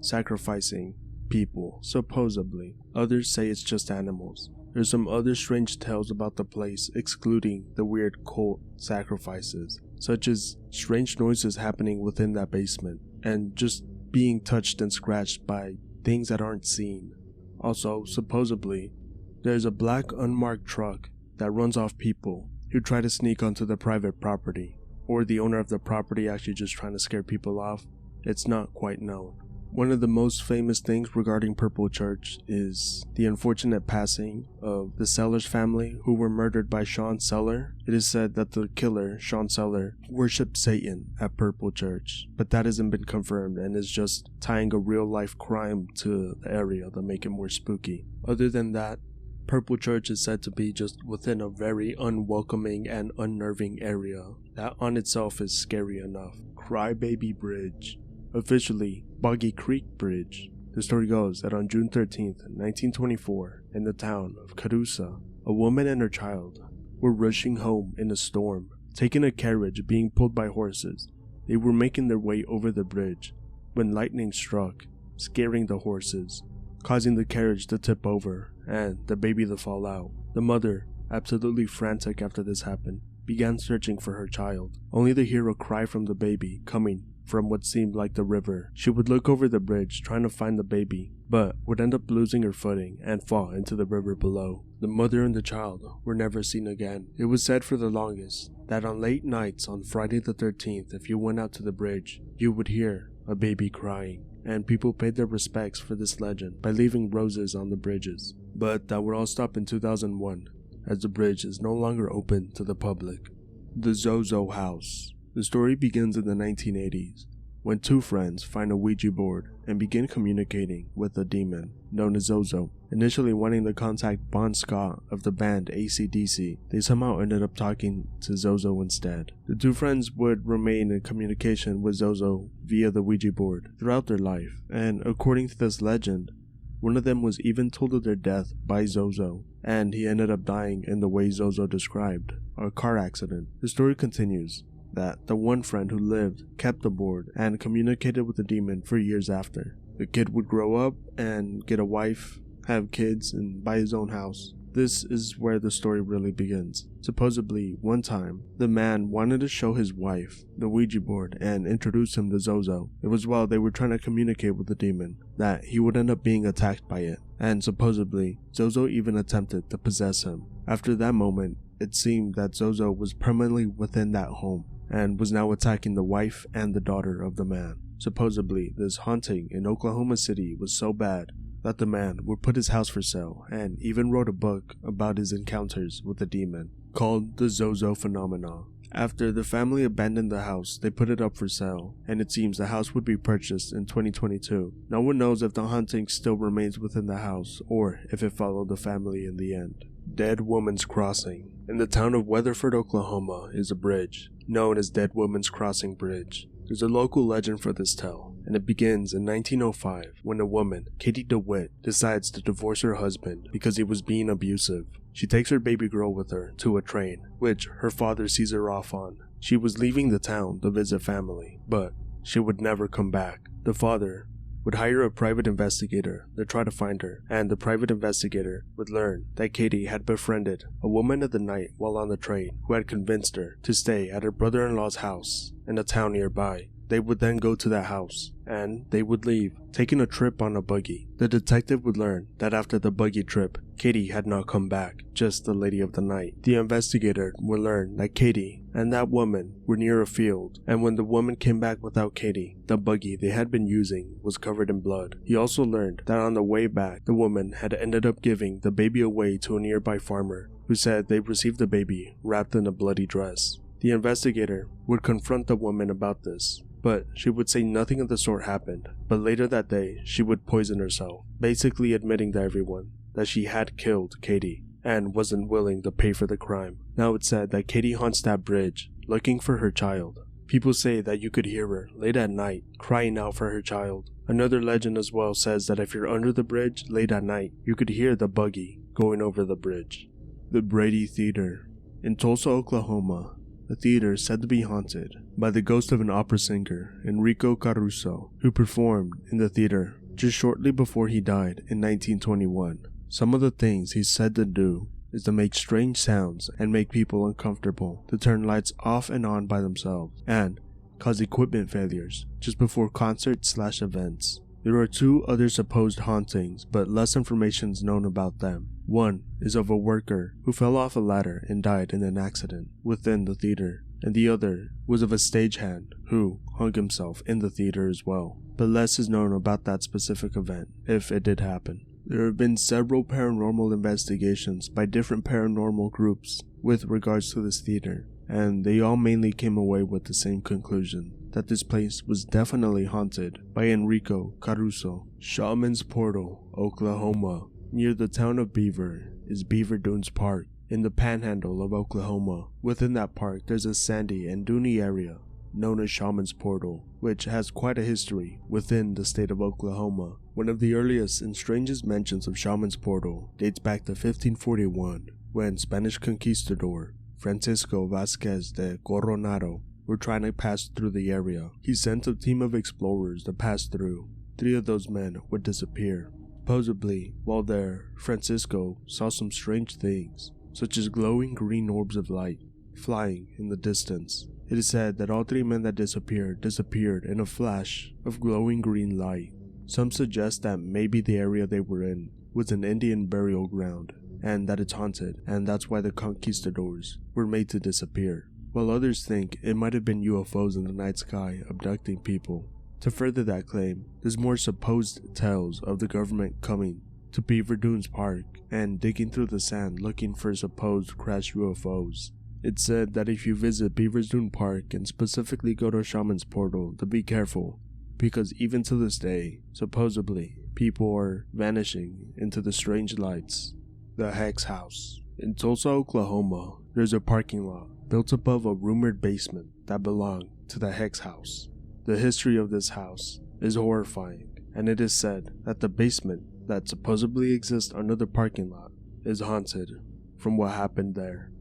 sacrificing people, supposedly. Others say it's just animals. There's some other strange tales about the place, excluding the weird cult sacrifices, such as strange noises happening within that basement, and just being touched and scratched by things that aren't seen. Also, supposedly, there's a black unmarked truck that runs off people who try to sneak onto the private property, or the owner of the property actually just trying to scare people off. It's not quite known. One of the most famous things regarding Purple Church is the unfortunate passing of the Sellers family who were murdered by Sean Seller. It is said that the killer, Sean Seller, worshipped Satan at Purple Church, but that hasn't been confirmed and is just tying a real life crime to the area to make it more spooky. Other than that, Purple Church is said to be just within a very unwelcoming and unnerving area that on itself is scary enough. Crybaby Bridge, officially Boggy Creek Bridge. The story goes that on June 13th, 1924, in the town of Carusa, a woman and her child were rushing home in a storm, taking a carriage being pulled by horses. They were making their way over the bridge when lightning struck, scaring the horses, causing the carriage to tip over and the baby to fall out. The mother, absolutely frantic after this happened, began searching for her child, only to hear a cry from the baby coming from what seemed like the river. She would look over the bridge trying to find the baby, but would end up losing her footing and fall into the river below. The mother and the child were never seen again. It was said for the longest that on late nights on Friday the 13th, if you went out to the bridge, you would hear a baby crying, and people paid their respects for this legend by leaving roses on the bridges. But that would all stop in 2001, as the bridge is no longer open to the public. The Zozo House. The story begins in the 1980s, when two friends find a Ouija board and begin communicating with a demon known as Zozo. Initially wanting to contact Bon Scott of the band AC/DC, they somehow ended up talking to Zozo instead. The two friends would remain in communication with Zozo via the Ouija board throughout their life, and according to this legend, one of them was even told of their death by Zozo, and he ended up dying in the way Zozo described, a car accident. The story continues that the one friend who lived kept the board and communicated with the demon for years after. The kid would grow up and get a wife, have kids, and buy his own house. This is where the story really begins. Supposedly, one time, the man wanted to show his wife the Ouija board and introduce him to Zozo. It was while they were trying to communicate with the demon that he would end up being attacked by it, and supposedly, Zozo even attempted to possess him. After that moment, it seemed that Zozo was permanently within that home and was now attacking the wife and the daughter of the man. Supposedly, this haunting in Oklahoma City was so bad that the man would put his house for sale and even wrote a book about his encounters with the demon called The Zozo Phenomena. After the family abandoned the house, they put it up for sale, and it seems the house would be purchased in 2022. No one knows if the haunting still remains within the house or if it followed the family in the end. Dead Woman's Crossing. In the town of Weatherford, Oklahoma, is a bridge known as Dead Woman's Crossing Bridge. There's a local legend for this tale, and it begins in 1905 when a woman, Katie DeWitt, decides to divorce her husband because he was being abusive. She takes her baby girl with her to a train, which her father sees her off on. She was leaving the town to visit family, but she would never come back. The father would hire a private investigator to try to find her, and the private investigator would learn that Katie had befriended a woman of the night while on the train who had convinced her to stay at her brother-in-law's house in a town nearby. They would then go to that house, and they would leave, taking a trip on a buggy. The detective would learn that after the buggy trip, Katie had not come back, just the lady of the night. The investigator would learn that Katie and that woman were near a field, and when the woman came back without Katie, the buggy they had been using was covered in blood. He also learned that on the way back, the woman had ended up giving the baby away to a nearby farmer, who said they received the baby wrapped in a bloody dress. The investigator would confront the woman about this, but she would say nothing of the sort happened. But later that day, she would poison herself, basically admitting to everyone that she had killed Katie and wasn't willing to pay for the crime. Now it's said that Katie haunts that bridge, looking for her child. People say that you could hear her late at night, crying out for her child. Another legend as well says that if you're under the bridge late at night, you could hear the buggy going over the bridge. The Brady Theater. In Tulsa, Oklahoma, the theater is said to be haunted by the ghost of an opera singer, Enrico Caruso, who performed in the theater just shortly before he died in 1921. Some of the things he's said to do is to make strange sounds and make people uncomfortable, to turn lights off and on by themselves, and cause equipment failures just before concerts/events. There are two other supposed hauntings, but less information is known about them. One is of a worker who fell off a ladder and died in an accident within the theater, and the other was of a stagehand who hung himself in the theater as well. But less is known about that specific event, if it did happen. There have been several paranormal investigations by different paranormal groups with regards to this theater, and they all mainly came away with the same conclusion, that this place was definitely haunted by Enrico Caruso. Shaman's Portal, Oklahoma. Near the town of Beaver is Beaver Dunes Park, in the panhandle of Oklahoma. Within that park there's a sandy and duny area known as Shaman's Portal, which has quite a history within the state of Oklahoma. One of the earliest and strangest mentions of Shaman's Portal dates back to 1541, when Spanish conquistador Francisco Vázquez de Coronado were trying to pass through the area. He sent a team of explorers to pass through. 3 of those men would disappear. Supposedly, while there, Francisco saw some strange things, such as glowing green orbs of light flying in the distance. It is said that all 3 men that disappeared in a flash of glowing green light. Some suggest that maybe the area they were in was an Indian burial ground, and that it's haunted, and that's why the conquistadors were made to disappear, while others think it might have been UFOs in the night sky abducting people. To further that claim, there's more supposed tales of the government coming to Beaver Dunes Park and digging through the sand looking for supposed crashed UFOs. It's said that if you visit Beaver Dunes Park and specifically go to Shaman's Portal, to be careful, because even to this day, supposedly, people are vanishing into the strange lights. The Hex House. In Tulsa, Oklahoma, there's a parking lot built above a rumored basement that belonged to the Hex House. The history of this house is horrifying, and it is said that the basement that supposedly exists under the parking lot is haunted from what happened there,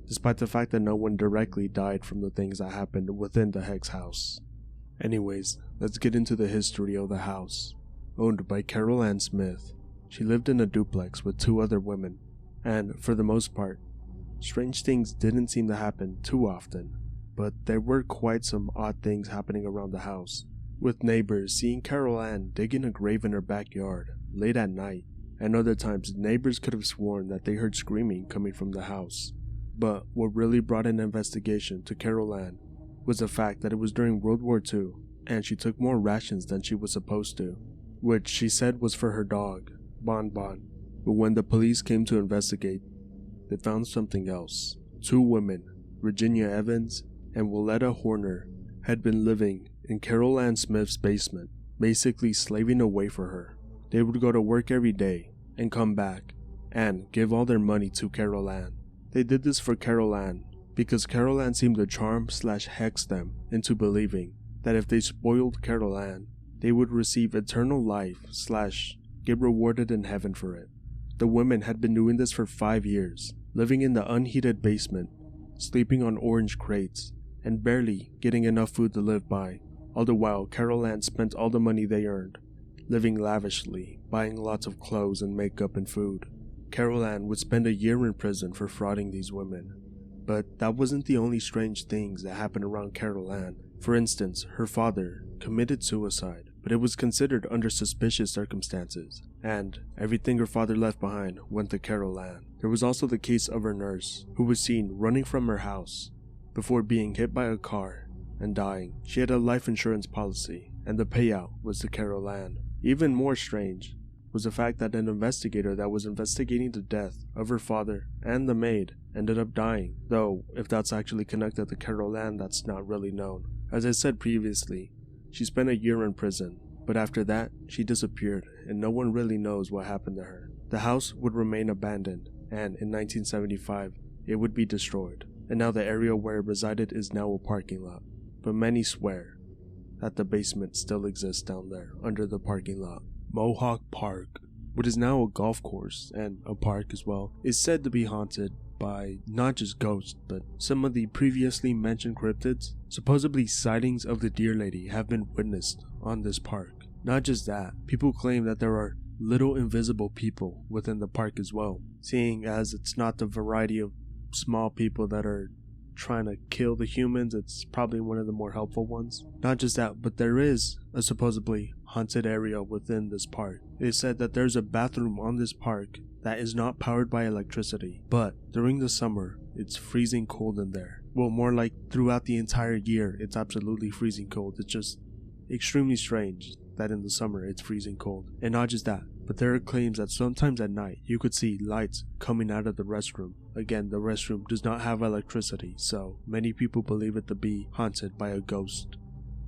despite the fact that no one directly died from the things that happened within the Hex House. Anyways, let's get into the history of the house. Owned by Carol Ann Smith, she lived in a duplex with 2 other women, and for the most part, strange things didn't seem to happen too often, but there were quite some odd things happening around the house, with neighbors seeing Carol Ann digging a grave in her backyard late at night, and other times neighbors could have sworn that they heard screaming coming from the house. But what really brought an investigation to Carol Ann was the fact that it was during World War II, and she took more rations than she was supposed to, which she said was for her dog, Bon Bon. But when the police came to investigate, they found something else. 2 women, Virginia Evans and Willetta Horner, had been living in Carol Ann Smith's basement, basically slaving away for her. They would go to work every day and come back and give all their money to Carol Ann. They did this for Carol Ann because Carol Ann seemed to charm/hex them into believing that if they spoiled Carol Ann, they would receive eternal life/get rewarded in heaven for it. The women had been doing this for 5 years, living in the unheated basement, sleeping on orange crates, and barely getting enough food to live by. All the while, Carol Ann spent all the money they earned, living lavishly, buying lots of clothes and makeup and food. Carol Ann would spend a year in prison for frauding these women. But that wasn't the only strange things that happened around Carol Ann. For instance, her father committed suicide, but it was considered under suspicious circumstances, and everything her father left behind went to Carol Ann. There was also the case of her nurse, who was seen running from her house, before being hit by a car and dying. She had a life insurance policy, and the payout was to Carol Ann. Even more strange was the fact that an investigator that was investigating the death of her father and the maid ended up dying, though if that's actually connected to Carol Ann, that's not really known. As I said previously, she spent a year in prison, but after that, she disappeared, and no one really knows what happened to her. The house would remain abandoned, and in 1975, it would be destroyed, and now the area where it resided is now a parking lot. But many swear that the basement still exists down there, under the parking lot. Mohawk Park, which is now a golf course and a park as well, is said to be haunted by not just ghosts, but some of the previously mentioned cryptids. Supposedly sightings of the deer lady have been witnessed on this park. Not just that, people claim that there are little invisible people within the park as well, seeing as it's not the variety of small people that are trying to kill the humans, it's probably one of the more helpful ones. Not just that, but there is a supposedly haunted area within this park. It is said that there's a bathroom on this park that is not powered by electricity, but during the summer, it's freezing cold in there. Well, more like throughout the entire year, it's absolutely freezing cold. It's just extremely strange that in the summer it's freezing cold. And not just that, but there are claims that sometimes at night you could see lights coming out of the restroom. Again, the restroom does not have electricity, so many people believe it to be haunted by a ghost.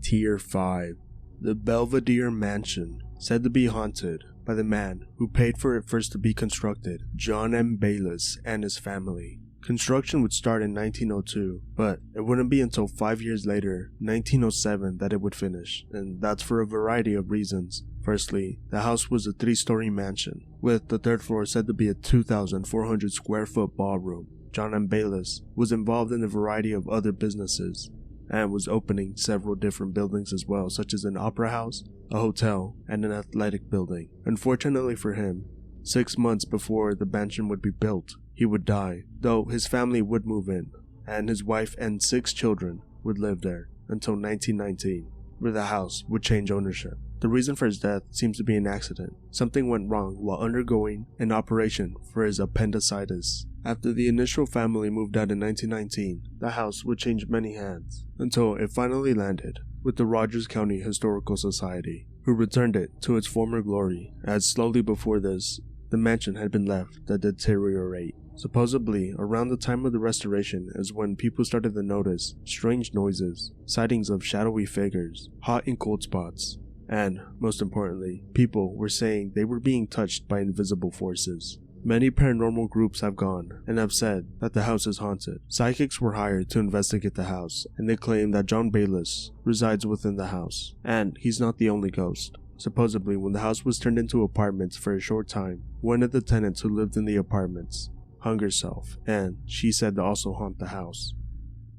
Tier 5. The Belvidere Mansion, said to be haunted by the man who paid for it first to be constructed, John M. Bayless and his family. Construction would start in 1902, but it wouldn't be until 5 years later, 1907, that it would finish, and that's for a variety of reasons. Firstly, the house was a 3-story mansion, with the third floor said to be a 2,400 square foot ballroom. John M. Bayless was involved in a variety of other businesses, and was opening several different buildings as well, such as an opera house, a hotel, and an athletic building. Unfortunately for him, 6 months before the mansion would be built, he would die, though his family would move in, and his wife and 6 children would live there until 1919, where the house would change ownership. The reason for his death seems to be an accident. Something went wrong while undergoing an operation for his appendicitis. After the initial family moved out in 1919, the house would change many hands, until it finally landed with the Rogers County Historical Society, who returned it to its former glory, as slowly before this, the mansion had been left to deteriorate. Supposedly, around the time of the restoration is when people started to notice strange noises, sightings of shadowy figures, hot and cold spots, and, most importantly, people were saying they were being touched by invisible forces. Many paranormal groups have gone and have said that the house is haunted. Psychics were hired to investigate the house, and they claim that John Bayless resides within the house, and he's not the only ghost. Supposedly, when the house was turned into apartments for a short time, one of the tenants who lived in the apartments hung herself, and she said to also haunt the house.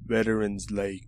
Veterans Lake.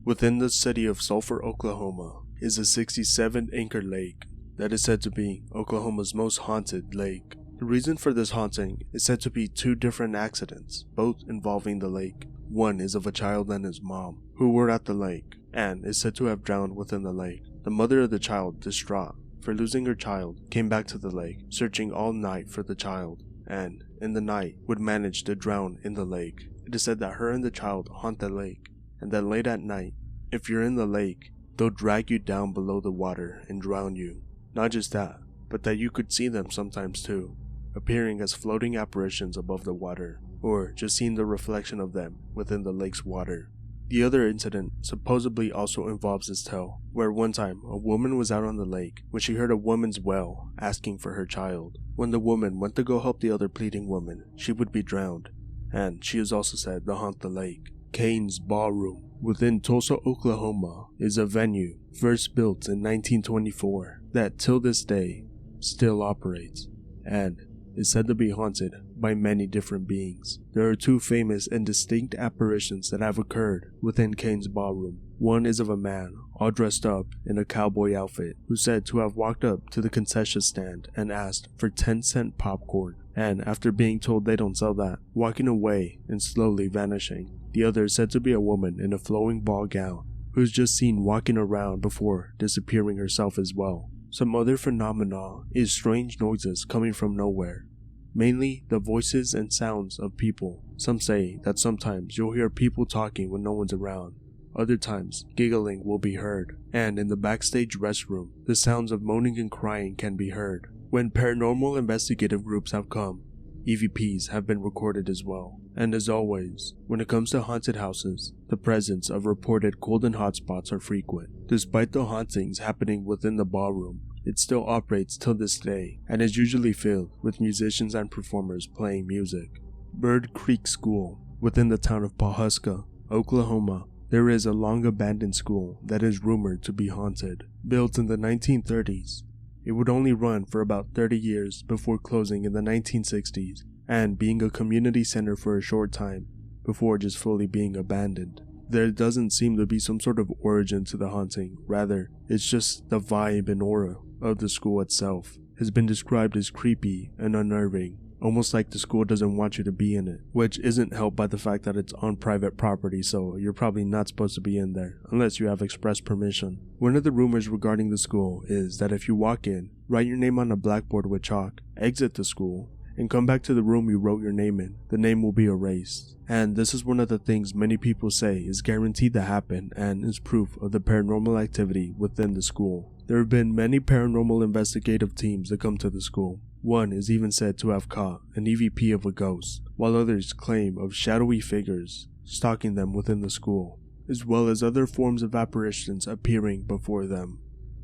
Within the city of Sulphur, Oklahoma, is a 67-acre lake that is said to be Oklahoma's most haunted lake. The reason for this haunting is said to be 2 different accidents, both involving the lake. One is of a child and his mom, who were at the lake, and is said to have drowned within the lake. The mother of the child, distraught for losing her child, came back to the lake, searching all night for the child, and in the night would manage to drown in the lake. It is said that her and the child haunt the lake, and that late at night, if you're in the lake, they'll drag you down below the water and drown you. Not just that, but that you could see them sometimes too, appearing as floating apparitions above the water, or just seeing the reflection of them within the lake's water. The other incident supposedly also involves this tale, where one time a woman was out on the lake when she heard a woman's wail asking for her child. When the woman went to go help the other pleading woman, she would be drowned, and she is also said to haunt the lake. Cain's Ballroom, within Tulsa, Oklahoma, is a venue first built in 1924 that till this day still operates, and is said to be haunted by many different beings. There are 2 famous and distinct apparitions that have occurred within Cain's Ballroom. One is of a man all dressed up in a cowboy outfit who's said to have walked up to the concession stand and asked for 10-cent popcorn, and after being told they don't sell that, walking away and slowly vanishing. The other is said to be a woman in a flowing ball gown who's just seen walking around before disappearing herself as well. Some other phenomena is strange noises coming from nowhere, mainly the voices and sounds of people. Some say that sometimes you'll hear people talking when no one's around. Other times, giggling will be heard, and in the backstage restroom, the sounds of moaning and crying can be heard. When paranormal investigative groups have come, EVPs have been recorded as well. And as always, when it comes to haunted houses, the presence of reported golden hotspots are frequent. Despite the hauntings happening within the ballroom, it still operates till this day and is usually filled with musicians and performers playing music. Bird Creek School, within the town of Pawhuska, Oklahoma, there is a long abandoned school that is rumored to be haunted. Built in the 1930s, it would only run for about 30 years before closing in the 1960s and being a community center for a short time before just fully being abandoned. There doesn't seem to be some sort of origin to the haunting, rather, it's just the vibe and aura of the school itself has been described as creepy and unnerving, almost like the school doesn't want you to be in it, which isn't helped by the fact that it's on private property, so you're probably not supposed to be in there unless you have express permission. One of the rumors regarding the school is that if you walk in, write your name on a blackboard with chalk, exit the school, and come back to the room you wrote your name in, the name will be erased. And this is one of the things many people say is guaranteed to happen and is proof of the paranormal activity within the school. There have been many paranormal investigative teams that come to the school. One is even said to have caught an EVP of a ghost, while others claim of shadowy figures stalking them within the school, as well as other forms of apparitions appearing before them.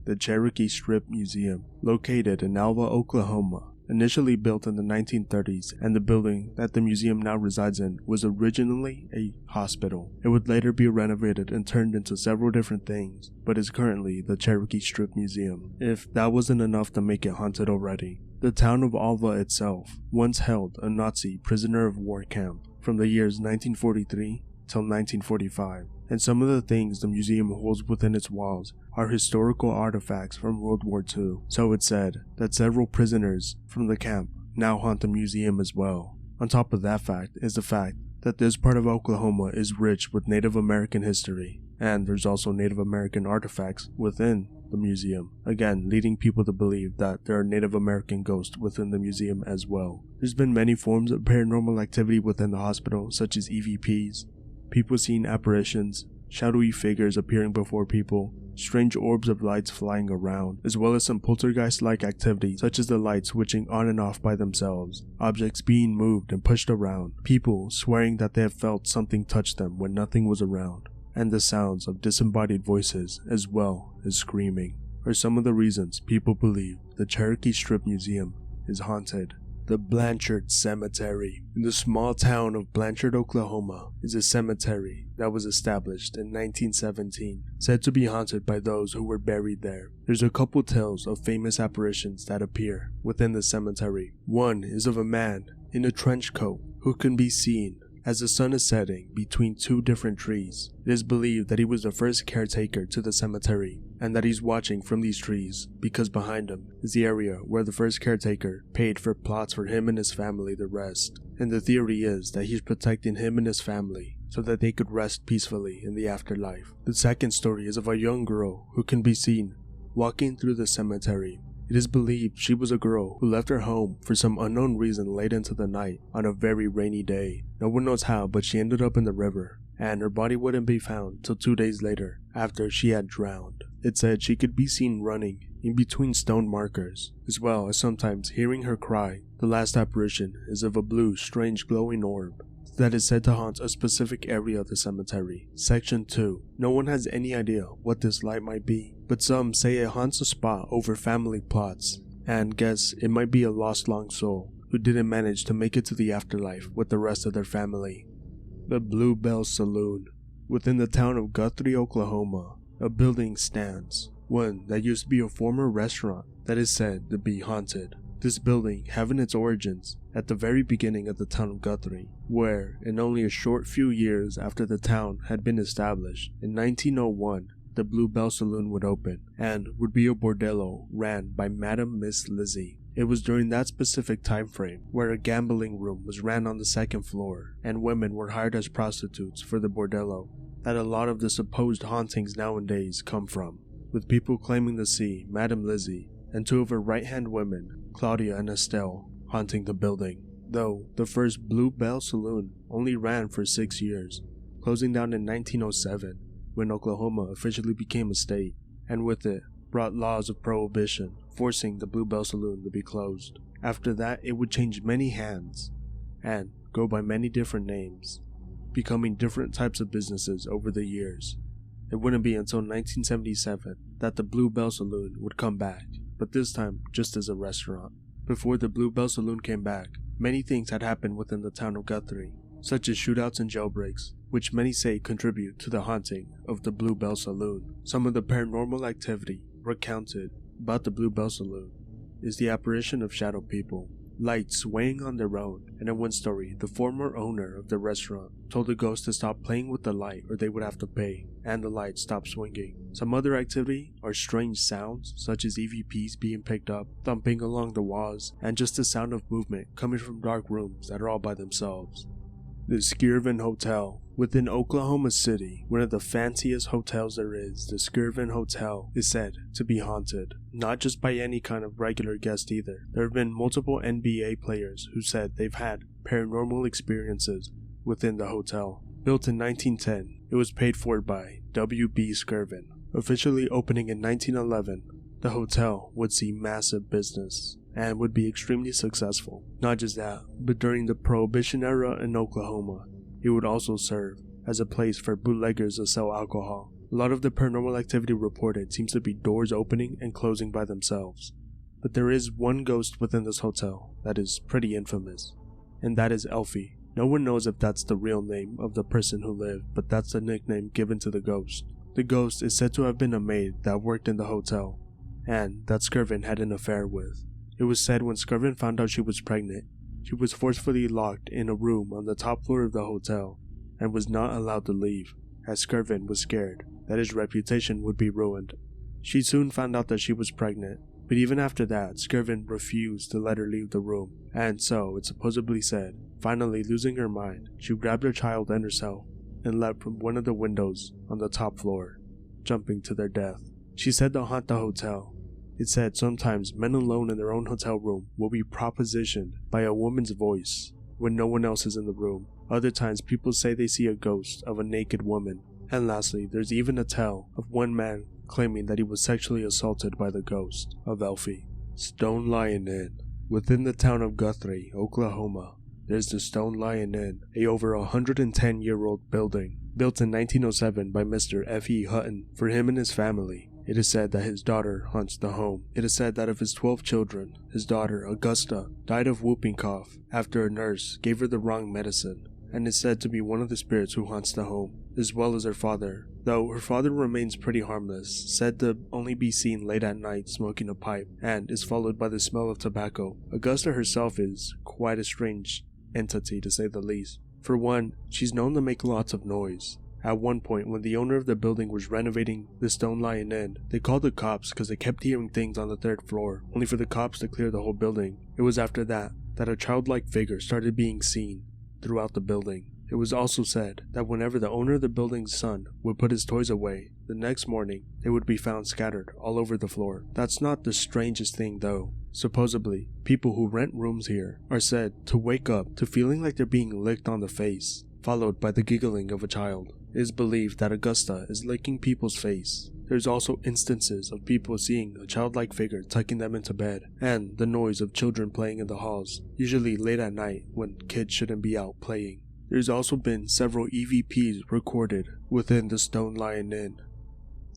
The Cherokee Strip Museum, located in Alva, Oklahoma, initially built in the 1930s, and the building that the museum now resides in was originally a hospital. It would later be renovated and turned into several different things, but is currently the Cherokee Strip Museum. If that wasn't enough to make it haunted already, the town of Alva itself once held a Nazi prisoner of war camp from the years 1943 till 1945, and some of the things the museum holds within its walls are historical artifacts from World War II, so it's said that several prisoners from the camp now haunt the museum as well. On top of that fact is the fact that this part of Oklahoma is rich with Native American history, and there's also Native American artifacts within the museum, again leading people to believe that there are Native American ghosts within the museum as well. There's been many forms of paranormal activity within the hospital, such as EVPs, people seeing apparitions, shadowy figures appearing before people, strange orbs of lights flying around, as well as some poltergeist-like activity such as the lights switching on and off by themselves, objects being moved and pushed around, people swearing that they have felt something touch them when nothing was around, and the sounds of disembodied voices as well as screaming are some of the reasons people believe the Cherokee Strip Museum is haunted. The Blanchard Cemetery. In the small town of Blanchard, Oklahoma, is a cemetery that was established in 1917, said to be haunted by those who were buried there. There's a couple tales of famous apparitions that appear within the cemetery. One is of a man in a trench coat who can be seen as the sun is setting between two different trees. It is believed that he was the first caretaker to the cemetery, and that he's watching from these trees because behind him is the area where the first caretaker paid for plots for him and his family to rest. And the theory is that he's protecting him and his family so that they could rest peacefully in the afterlife. The second story is of a young girl who can be seen walking through the cemetery. It is believed she was a girl who left her home for some unknown reason late into the night on a very rainy day. No one knows how, but she ended up in the river, and her body wouldn't be found till 2 days later after she had drowned. It said she could be seen running in between stone markers, as well as sometimes hearing her cry. The last apparition is of a blue, strange glowing orb that is said to haunt a specific area of the cemetery. Section 2. No one has any idea what this light might be, but some say it haunts a spot over family plots, and guess it might be a lost long soul who didn't manage to make it to the afterlife with the rest of their family. The Bluebell Saloon. Within the town of Guthrie, Oklahoma, a building stands, one that used to be a former restaurant that is said to be haunted. This building having its origins at the very beginning of the town of Guthrie, where in only a short few years after the town had been established, in 1901, the Bluebell Saloon would open, and would be a bordello ran by Madam Miss Lizzie. It was during that specific time frame where a gambling room was ran on the second floor, and women were hired as prostitutes for the bordello, that a lot of the supposed hauntings nowadays come from, with people claiming to see Madam Lizzie and two of her right-hand women, Claudia and Estelle, haunting the building, though the first Blue Belle Saloon only ran for 6 years, closing down in 1907 when Oklahoma officially became a state, and with it brought laws of prohibition, forcing the Blue Belle Saloon to be closed. After that, it would change many hands and go by many different names, becoming different types of businesses over the years. It wouldn't be until 1977 that the Blue Belle Saloon would come back, but this time just as a restaurant. Before the Blue Belle Saloon came back, many things had happened within the town of Guthrie, such as shootouts and jailbreaks, which many say contribute to the haunting of the Blue Belle Saloon. Some of the paranormal activity recounted about the Blue Belle Saloon is the apparition of shadow people, lights swaying on their own, and in one story, the former owner of the restaurant told the ghost to stop playing with the light or they would have to pay, and the light stopped swinging. Some other activity are strange sounds, such as EVPs being picked up, thumping along the walls, and just the sound of movement coming from dark rooms that are all by themselves. The Skirvin Hotel. Within Oklahoma City, one of the fanciest hotels there is, the Skirvin Hotel is said to be haunted. Not just by any kind of regular guest either. There have been multiple NBA players who said they've had paranormal experiences within the hotel. Built in 1910, it was paid for by W.B. Skirvin. Officially opening in 1911, the hotel would see massive business and would be extremely successful. Not just that, but during the Prohibition era in Oklahoma, it would also serve as a place for bootleggers to sell alcohol. A lot of the paranormal activity reported seems to be doors opening and closing by themselves. But there is one ghost within this hotel that is pretty infamous, and that is Elfie. No one knows if that's the real name of the person who lived, but that's the nickname given to the ghost. The ghost is said to have been a maid that worked in the hotel, and that Skirvin had an affair with. It was said when Skirvin found out she was pregnant, she was forcefully locked in a room on the top floor of the hotel and was not allowed to leave, as Skirvin was scared that his reputation would be ruined. She soon found out that she was pregnant, but even after that, Skirvin refused to let her leave the room, and so, it supposedly said, finally losing her mind, she grabbed her child and herself and leapt from one of the windows on the top floor, jumping to their death. She said to haunt the hotel. It said sometimes men alone in their own hotel room will be propositioned by a woman's voice when no one else is in the room. Other times people say they see a ghost of a naked woman. And lastly, there's even a tale of one man claiming that he was sexually assaulted by the ghost of Elfie. Stone Lion Inn. Within the town of Guthrie, Oklahoma, there's the Stone Lion Inn, a over 110-year-old building, built in 1907 by Mr. F.E. Hutton for him and his family. It is said that his daughter haunts the home. It is said that of his 12 children, his daughter, Augusta, died of whooping cough after a nurse gave her the wrong medicine, and is said to be one of the spirits who haunts the home, as well as her father, though her father remains pretty harmless, said to only be seen late at night smoking a pipe, and is followed by the smell of tobacco. Augusta herself is quite a strange entity, to say the least. For one, she's known to make lots of noise. At one point, when the owner of the building was renovating the Stone Lion Inn, they called the cops because they kept hearing things on the 3rd floor, only for the cops to clear the whole building. It was after that a childlike figure started being seen throughout the building. It was also said that whenever the owner of the building's son would put his toys away, the next morning they would be found scattered all over the floor. That's not the strangest thing though. Supposedly, people who rent rooms here are said to wake up to feeling like they're being licked on the face, followed by the giggling of a child. It is believed that Augusta is licking people's face. There's also instances of people seeing a childlike figure tucking them into bed, and the noise of children playing in the halls, usually late at night when kids shouldn't be out playing. There's also been several EVPs recorded within the Stone Lion Inn.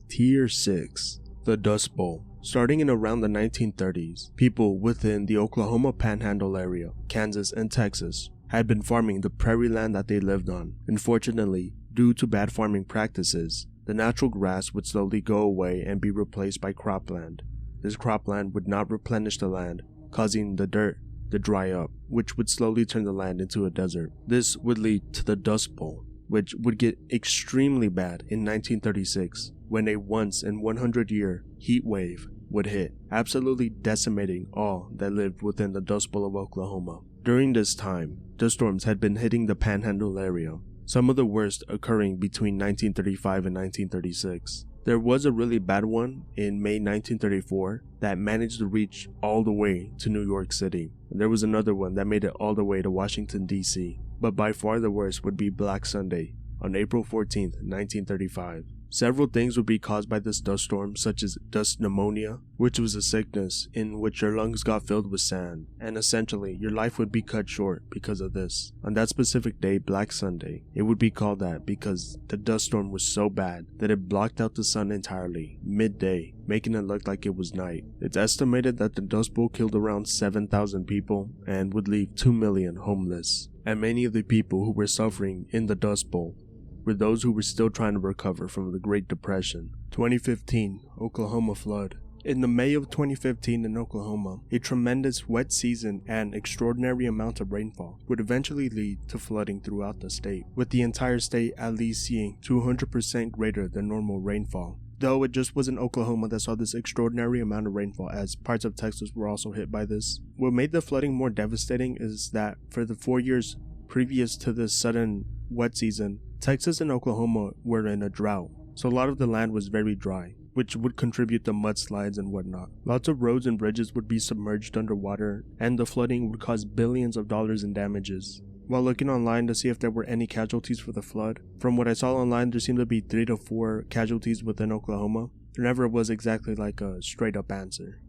Tier 6. The Dust Bowl. Starting in around the 1930s, people within the Oklahoma Panhandle area, Kansas and Texas, had been farming the prairie land that they lived on. Unfortunately, due to bad farming practices, the natural grass would slowly go away and be replaced by cropland. This cropland would not replenish the land, causing the dirt to dry up, which would slowly turn the land into a desert. This would lead to the Dust Bowl, which would get extremely bad in 1936 when a once in 100-year heat wave would hit, absolutely decimating all that lived within the Dust Bowl of Oklahoma. During this time, dust storms had been hitting the Panhandle area, some of the worst occurring between 1935 and 1936. There was a really bad one in May 1934 that managed to reach all the way to New York City. There was another one that made it all the way to Washington, D.C., but by far the worst would be Black Sunday on April 14th, 1935. Several things would be caused by this dust storm, such as dust pneumonia, which was a sickness in which your lungs got filled with sand, and essentially your life would be cut short because of this. On that specific day, Black Sunday, it would be called that because the dust storm was so bad that it blocked out the sun entirely, midday, making it look like it was night. It's estimated that the Dust Bowl killed around 7,000 people and would leave 2 million homeless, and many of the people who were suffering in the Dust Bowl were those who were still trying to recover from the Great Depression. 2015 Oklahoma flood. In the May of 2015 in Oklahoma, a tremendous wet season and extraordinary amount of rainfall would eventually lead to flooding throughout the state, with the entire state at least seeing 200% greater than normal rainfall. Though it just wasn't Oklahoma that saw this extraordinary amount of rainfall, as parts of Texas were also hit by this. What made the flooding more devastating is that for the 4 years previous to this sudden wet season, Texas and Oklahoma were in a drought, so a lot of the land was very dry, which would contribute to mudslides and whatnot. Lots of roads and bridges would be submerged underwater, and the flooding would cause billions of dollars in damages. While looking online to see if there were any casualties for the flood, from what I saw online, there seemed to be 3 to 4 casualties within Oklahoma. There never was exactly like a straight up answer.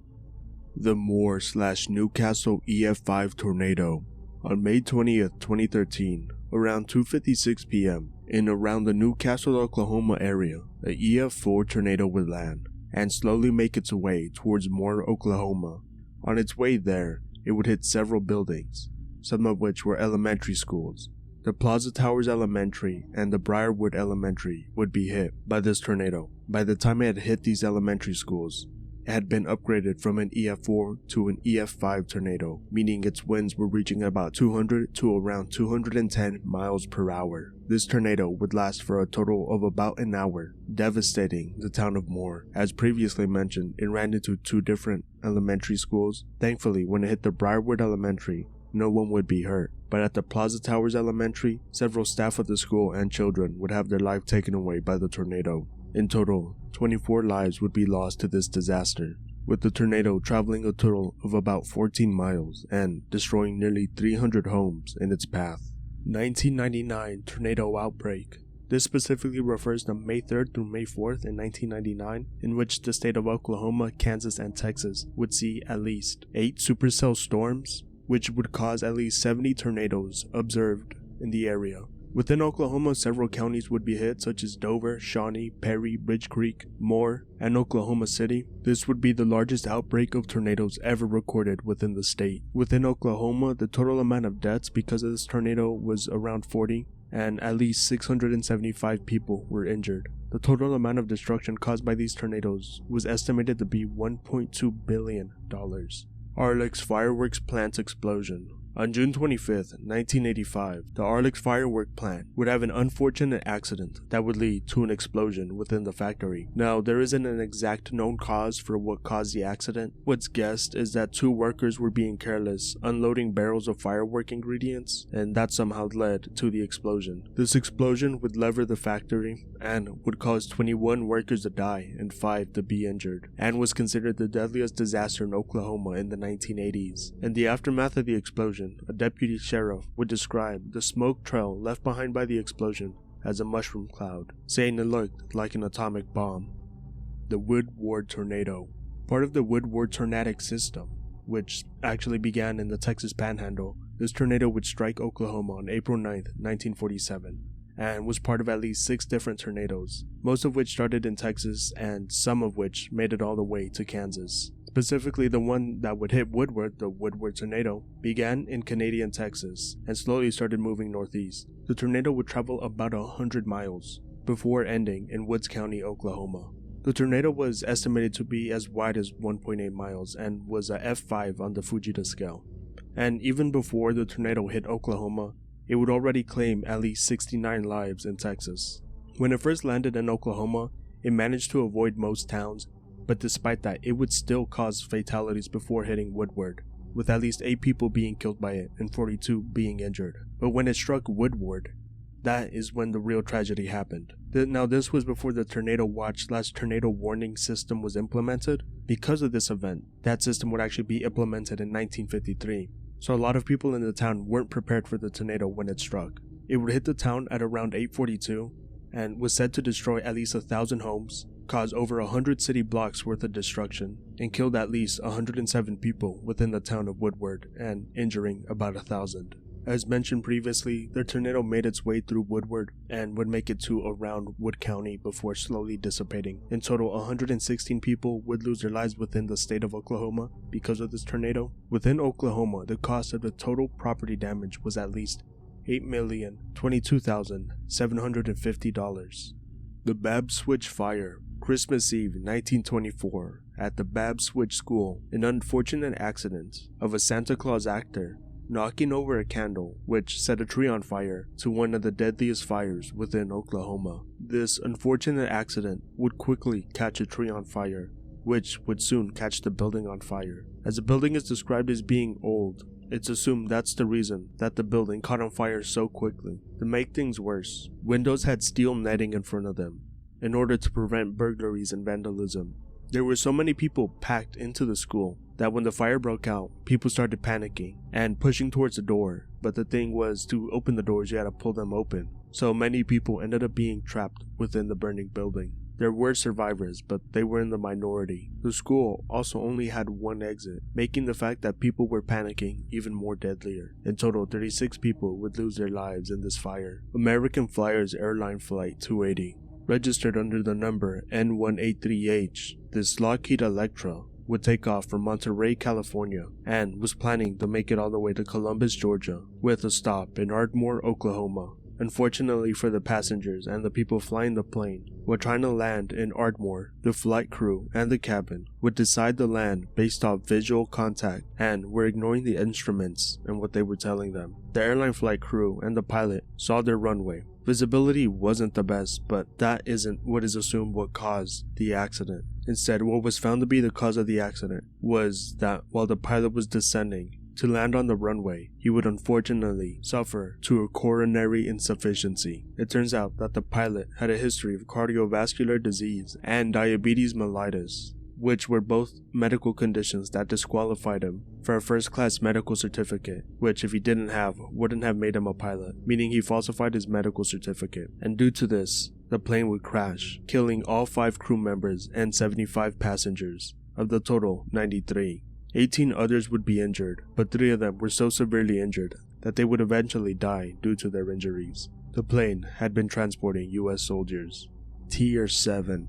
The Moore/Newcastle EF5 tornado. On May 20th, 2013, around 2:56 p.m., in around the Newcastle, Oklahoma area, a EF4 tornado would land and slowly make its way towards Moore, Oklahoma. On its way there, it would hit several buildings, some of which were elementary schools. The Plaza Towers Elementary and the Briarwood Elementary would be hit by this tornado. By the time it had hit these elementary schools, it had been upgraded from an EF4 to an EF5 tornado, meaning its winds were reaching about 200 to around 210 miles per hour. This tornado would last for a total of about an hour, devastating the town of Moore. As previously mentioned, it ran into 2 different elementary schools. Thankfully, when it hit the Briarwood Elementary, no one would be hurt, but at the Plaza Towers Elementary, several staff of the school and children would have their life taken away by the tornado. In total, 24 lives would be lost to this disaster, with the tornado traveling a total of about 14 miles and destroying nearly 300 homes in its path. 1999 Tornado Outbreak. This specifically refers to May 3rd through May 4th in 1999, in which the state of Oklahoma, Kansas, and Texas would see at least 8 supercell storms, which would cause at least 70 tornadoes observed in the area. Within Oklahoma, several counties would be hit, such as Dover, Shawnee, Perry, Bridge Creek, Moore, and Oklahoma City. This would be the largest outbreak of tornadoes ever recorded within the state. Within Oklahoma, the total amount of deaths because of this tornado was around 40, and at least 675 people were injured. The total amount of destruction caused by these tornadoes was estimated to be $1.2 billion. Aerlex fireworks plant explosion. On June 25th, 1985, the Aerlex firework plant would have an unfortunate accident that would lead to an explosion within the factory. Now, there isn't an exact known cause for what caused the accident. What's guessed is that 2 workers were being careless, unloading barrels of firework ingredients, and that somehow led to the explosion. This explosion would lever the factory and would cause 21 workers to die and 5 to be injured, and was considered the deadliest disaster in Oklahoma in the 1980s. In the aftermath of the explosion, a deputy sheriff would describe the smoke trail left behind by the explosion as a mushroom cloud, saying it looked like an atomic bomb. The Woodward Tornado. Part of the Woodward Tornadic system, which actually began in the Texas Panhandle, this tornado would strike Oklahoma on April 9th, 1947, and was part of at least 6 different tornadoes, most of which started in Texas and some of which made it all the way to Kansas. Specifically, the one that would hit Woodward, the Woodward Tornado, began in Canadian Texas and slowly started moving northeast. The tornado would travel about 100 miles before ending in Woods County, Oklahoma. The tornado was estimated to be as wide as 1.8 miles and was a F5 on the Fujita scale. And even before the tornado hit Oklahoma, it would already claim at least 69 lives in Texas. When it first landed in Oklahoma, it managed to avoid most towns, but despite that, it would still cause fatalities before hitting Woodward, with at least 8 people being killed by it and 42 being injured. But when it struck Woodward, that is when the real tragedy happened. Now, this was before the Tornado Watch/Tornado Warning system was implemented. Because of this event, that system would actually be implemented in 1953. So a lot of people in the town weren't prepared for the tornado when it struck. It would hit the town at around 8:42 and was said to destroy at least 1,000 homes, cause over 100 city blocks worth of destruction, and killed at least 107 people within the town of Woodward and injuring about 1,000. As mentioned previously, the tornado made its way through Woodward and would make it to around Wood County before slowly dissipating. In total, 116 people would lose their lives within the state of Oklahoma because of this tornado. Within Oklahoma, the cost of the total property damage was at least $8,022,750. The Bab Switch Fire. Christmas Eve 1924, at the Bab Switch School, an unfortunate accident of a Santa Claus actor knocking over a candle, which set a tree on fire to one of the deadliest fires within Oklahoma. This unfortunate accident would quickly catch a tree on fire, which would soon catch the building on fire. As the building is described as being old, it's assumed that's the reason that the building caught on fire so quickly. To make things worse, windows had steel netting in front of them in order to prevent burglaries and vandalism. There were so many people packed into the school that when the fire broke out, people started panicking and pushing towards the door, but the thing was, to open the doors you had to pull them open, so many people ended up being trapped within the burning building. There were survivors, but they were in the minority. The school also only had one exit, making the fact that people were panicking even more deadlier. In total, 36 people would lose their lives in this fire. American Flyers Airline Flight 280, registered under the number N183H, this Lockheed Electra would take off from Monterey, California, and was planning to make it all the way to Columbus, Georgia, with a stop in Ardmore, Oklahoma. Unfortunately for the passengers and the people flying the plane, while trying to land in Ardmore, the flight crew and the cabin would decide to land based off visual contact and were ignoring the instruments and what they were telling them. The airline flight crew and the pilot saw their runway. Visibility wasn't the best, but that isn't what is assumed what caused the accident. Instead, what was found to be the cause of the accident was that while the pilot was descending to land on the runway, he would unfortunately suffer to a coronary insufficiency. It turns out that the pilot had a history of cardiovascular disease and diabetes mellitus, which were both medical conditions that disqualified him for a first-class medical certificate, which if he didn't have, wouldn't have made him a pilot, meaning he falsified his medical certificate. And due to this, the plane would crash, killing all 5 crew members and 75 passengers, of the total 93. 18 others would be injured, but 3 of them were so severely injured that they would eventually die due to their injuries. The plane had been transporting US soldiers. Tier 7.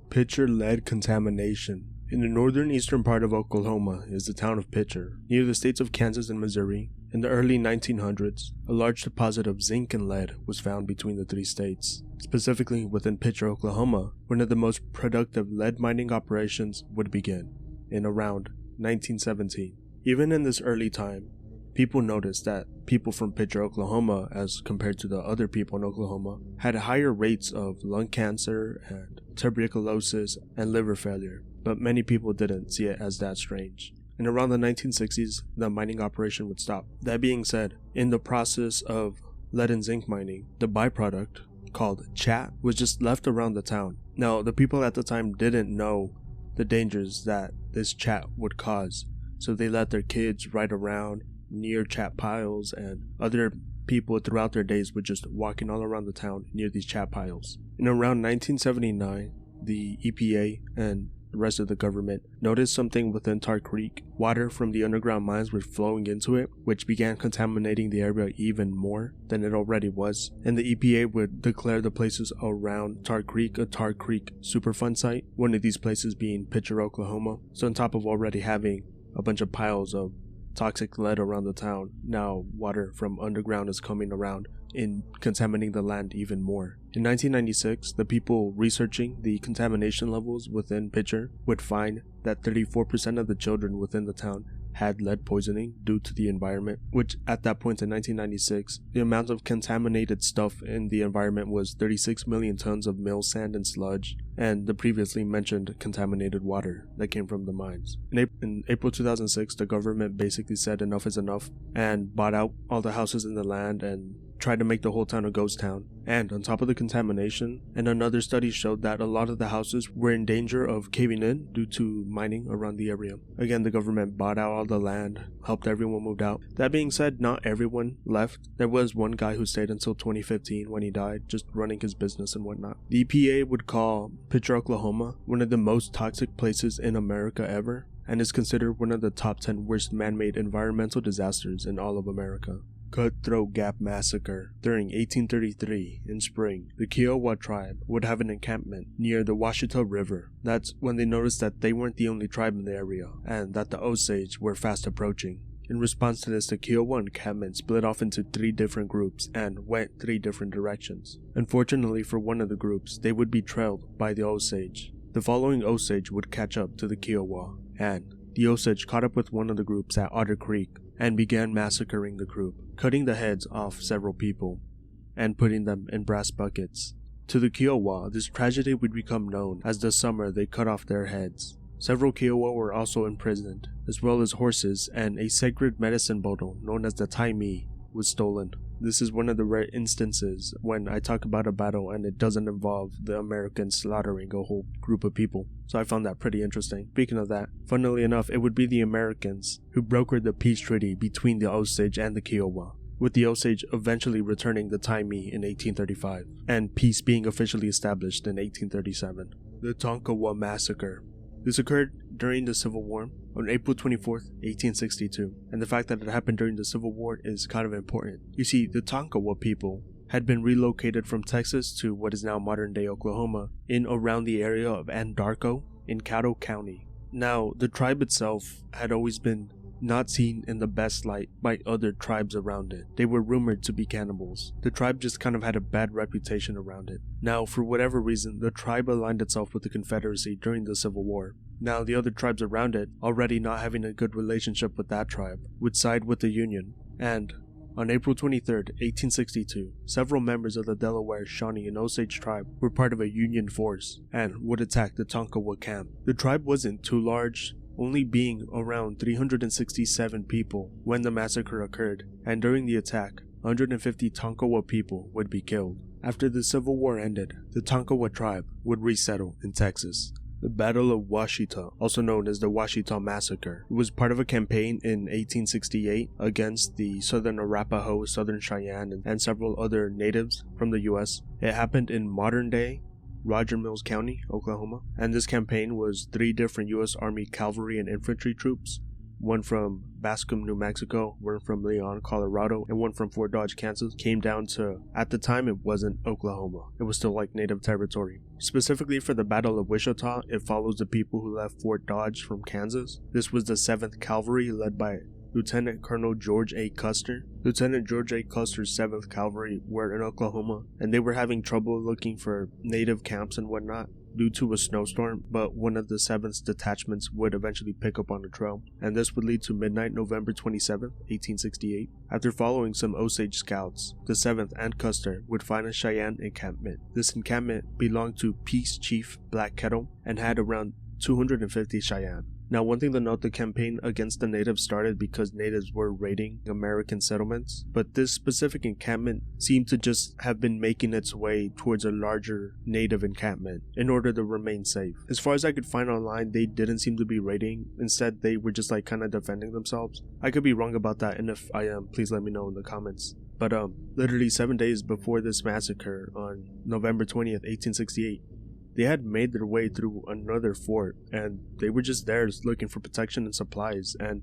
Pitcher lead contamination. In the northern eastern part of Oklahoma is the town of Pitcher, near the states of Kansas and Missouri. In the early 1900s, a large deposit of zinc and lead was found between the 3 states. Specifically within Pitcher, Oklahoma, one of the most productive lead mining operations would begin in around 1917. Even in this early time, people noticed that people from Pitcher, Oklahoma, as compared to the other people in Oklahoma, had higher rates of lung cancer and tuberculosis and liver failure, but many people didn't see it as that strange. And around the 1960s, the mining operation would stop. That being said, in the process of lead and zinc mining, the byproduct, called chat, was just left around the town. Now, the people at the time didn't know the dangers that this chat would cause, so they let their kids ride around near chat piles, and other people throughout their days would just walking all around the town near these chat piles. In around 1979, the EPA and the rest of the government noticed something within Tar Creek. Water from the underground mines was flowing into it, which began contaminating the area even more than it already was, and the EPA would declare the places around Tar Creek a Tar Creek Superfund site, one of these places being Pitcher, Oklahoma. So on top of already having a bunch of piles of toxic lead around the town, now water from underground is coming around and contaminating the land even more. In 1996, the people researching the contamination levels within Pitcher would find that 34% of the children within the town had lead poisoning due to the environment, which at that point in 1996, the amount of contaminated stuff in the environment was 36 million tons of mill sand and sludge, and the previously mentioned contaminated water that came from the mines. In April 2006, the government basically said enough is enough and bought out all the houses in the land and tried to make the whole town a ghost town. And on top of the contamination, and another study showed that a lot of the houses were in danger of caving in due to mining around the area. Again, the government bought out all the land, helped everyone move out. That being said, not everyone left. There was one guy who stayed until 2015 when he died, just running his business and whatnot. The EPA would call Pitcher, Oklahoma one of the most toxic places in America ever, and is considered one of the top 10 worst man-made environmental disasters in all of America. Cutthroat Gap Massacre. During 1833, in spring, the Kiowa tribe would have an encampment near the Washita River. That's when they noticed that they weren't the only tribe in the area, and that the Osage were fast approaching. In response to this, the Kiowa encampment split off into 3 different groups and went 3 different directions. Unfortunately for one of the groups, they would be trailed by the Osage. The following Osage would catch up to the Kiowa, and the Osage caught up with one of the groups at Otter Creek and began massacring the group, cutting the heads off several people and putting them in brass buckets. To the Kiowa, this tragedy would become known as the summer they cut off their heads. Several Kiowa were also imprisoned, as well as horses, and a sacred medicine bottle known as the Taimi was stolen. This is one of the rare instances when I talk about a battle and it doesn't involve the Americans slaughtering a whole group of people. So I found that pretty interesting. Speaking of that, funnily enough, it would be the Americans who brokered the peace treaty between the Osage and the Kiowa, with the Osage eventually returning the Taimi in 1835, and peace being officially established in 1837. The Tonkawa Massacre. This occurred during the Civil War on April 24th, 1862, and the fact that it happened during the Civil War is kind of important. You see, the Tonkawa people had been relocated from Texas to what is now modern-day Oklahoma in around the area of Anadarko in Caddo County. Now, the tribe itself had always been not seen in the best light by other tribes around it. They were rumored to be cannibals. The tribe just kind of had a bad reputation around it. Now, for whatever reason, the tribe aligned itself with the Confederacy during the Civil War. Now, the other tribes around it, already not having a good relationship with that tribe, would side with the Union. And on April 23, 1862, several members of the Delaware, Shawnee, and Osage tribe were part of a Union force and would attack the Tonkawa camp. The tribe wasn't too large, only being around 367 people when the massacre occurred, and during the attack, 150 Tonkawa people would be killed. After the Civil War ended, the Tonkawa tribe would resettle in Texas. The Battle of Washita, also known as the Washita Massacre, was part of a campaign in 1868 against the Southern Arapaho, Southern Cheyenne, and several other natives from the US. It happened in modern-day Roger Mills County, Oklahoma, and this campaign was 3 different U.S. Army cavalry and infantry troops, one from Bascom, New Mexico, one from Leon, Colorado, and one from Fort Dodge, Kansas, came down to, at the time it wasn't Oklahoma, it was still like native territory. Specifically for the Battle of Wichita, it follows the people who left Fort Dodge from Kansas. This was the 7th Cavalry led by Lieutenant Colonel George A. Custer. Lieutenant George A. Custer's 7th Cavalry were in Oklahoma, and they were having trouble looking for native camps and whatnot due to a snowstorm, but one of the 7th detachments would eventually pick up on a trail, and this would lead to midnight November 27, 1868. After following some Osage scouts, the 7th and Custer would find a Cheyenne encampment. This encampment belonged to Peace Chief Black Kettle and had around 250 Cheyenne. Now, one thing to note, the campaign against the natives started because natives were raiding American settlements, but this specific encampment seemed to just have been making its way towards a larger native encampment in order to remain safe. As far as I could find online, they didn't seem to be raiding. Instead, they were just like kind of defending themselves. I could be wrong about that, and if I am, please let me know in the comments. But literally 7 days before this massacre on November 20th, 1868, they had made their way through another fort, and they were just there looking for protection and supplies, and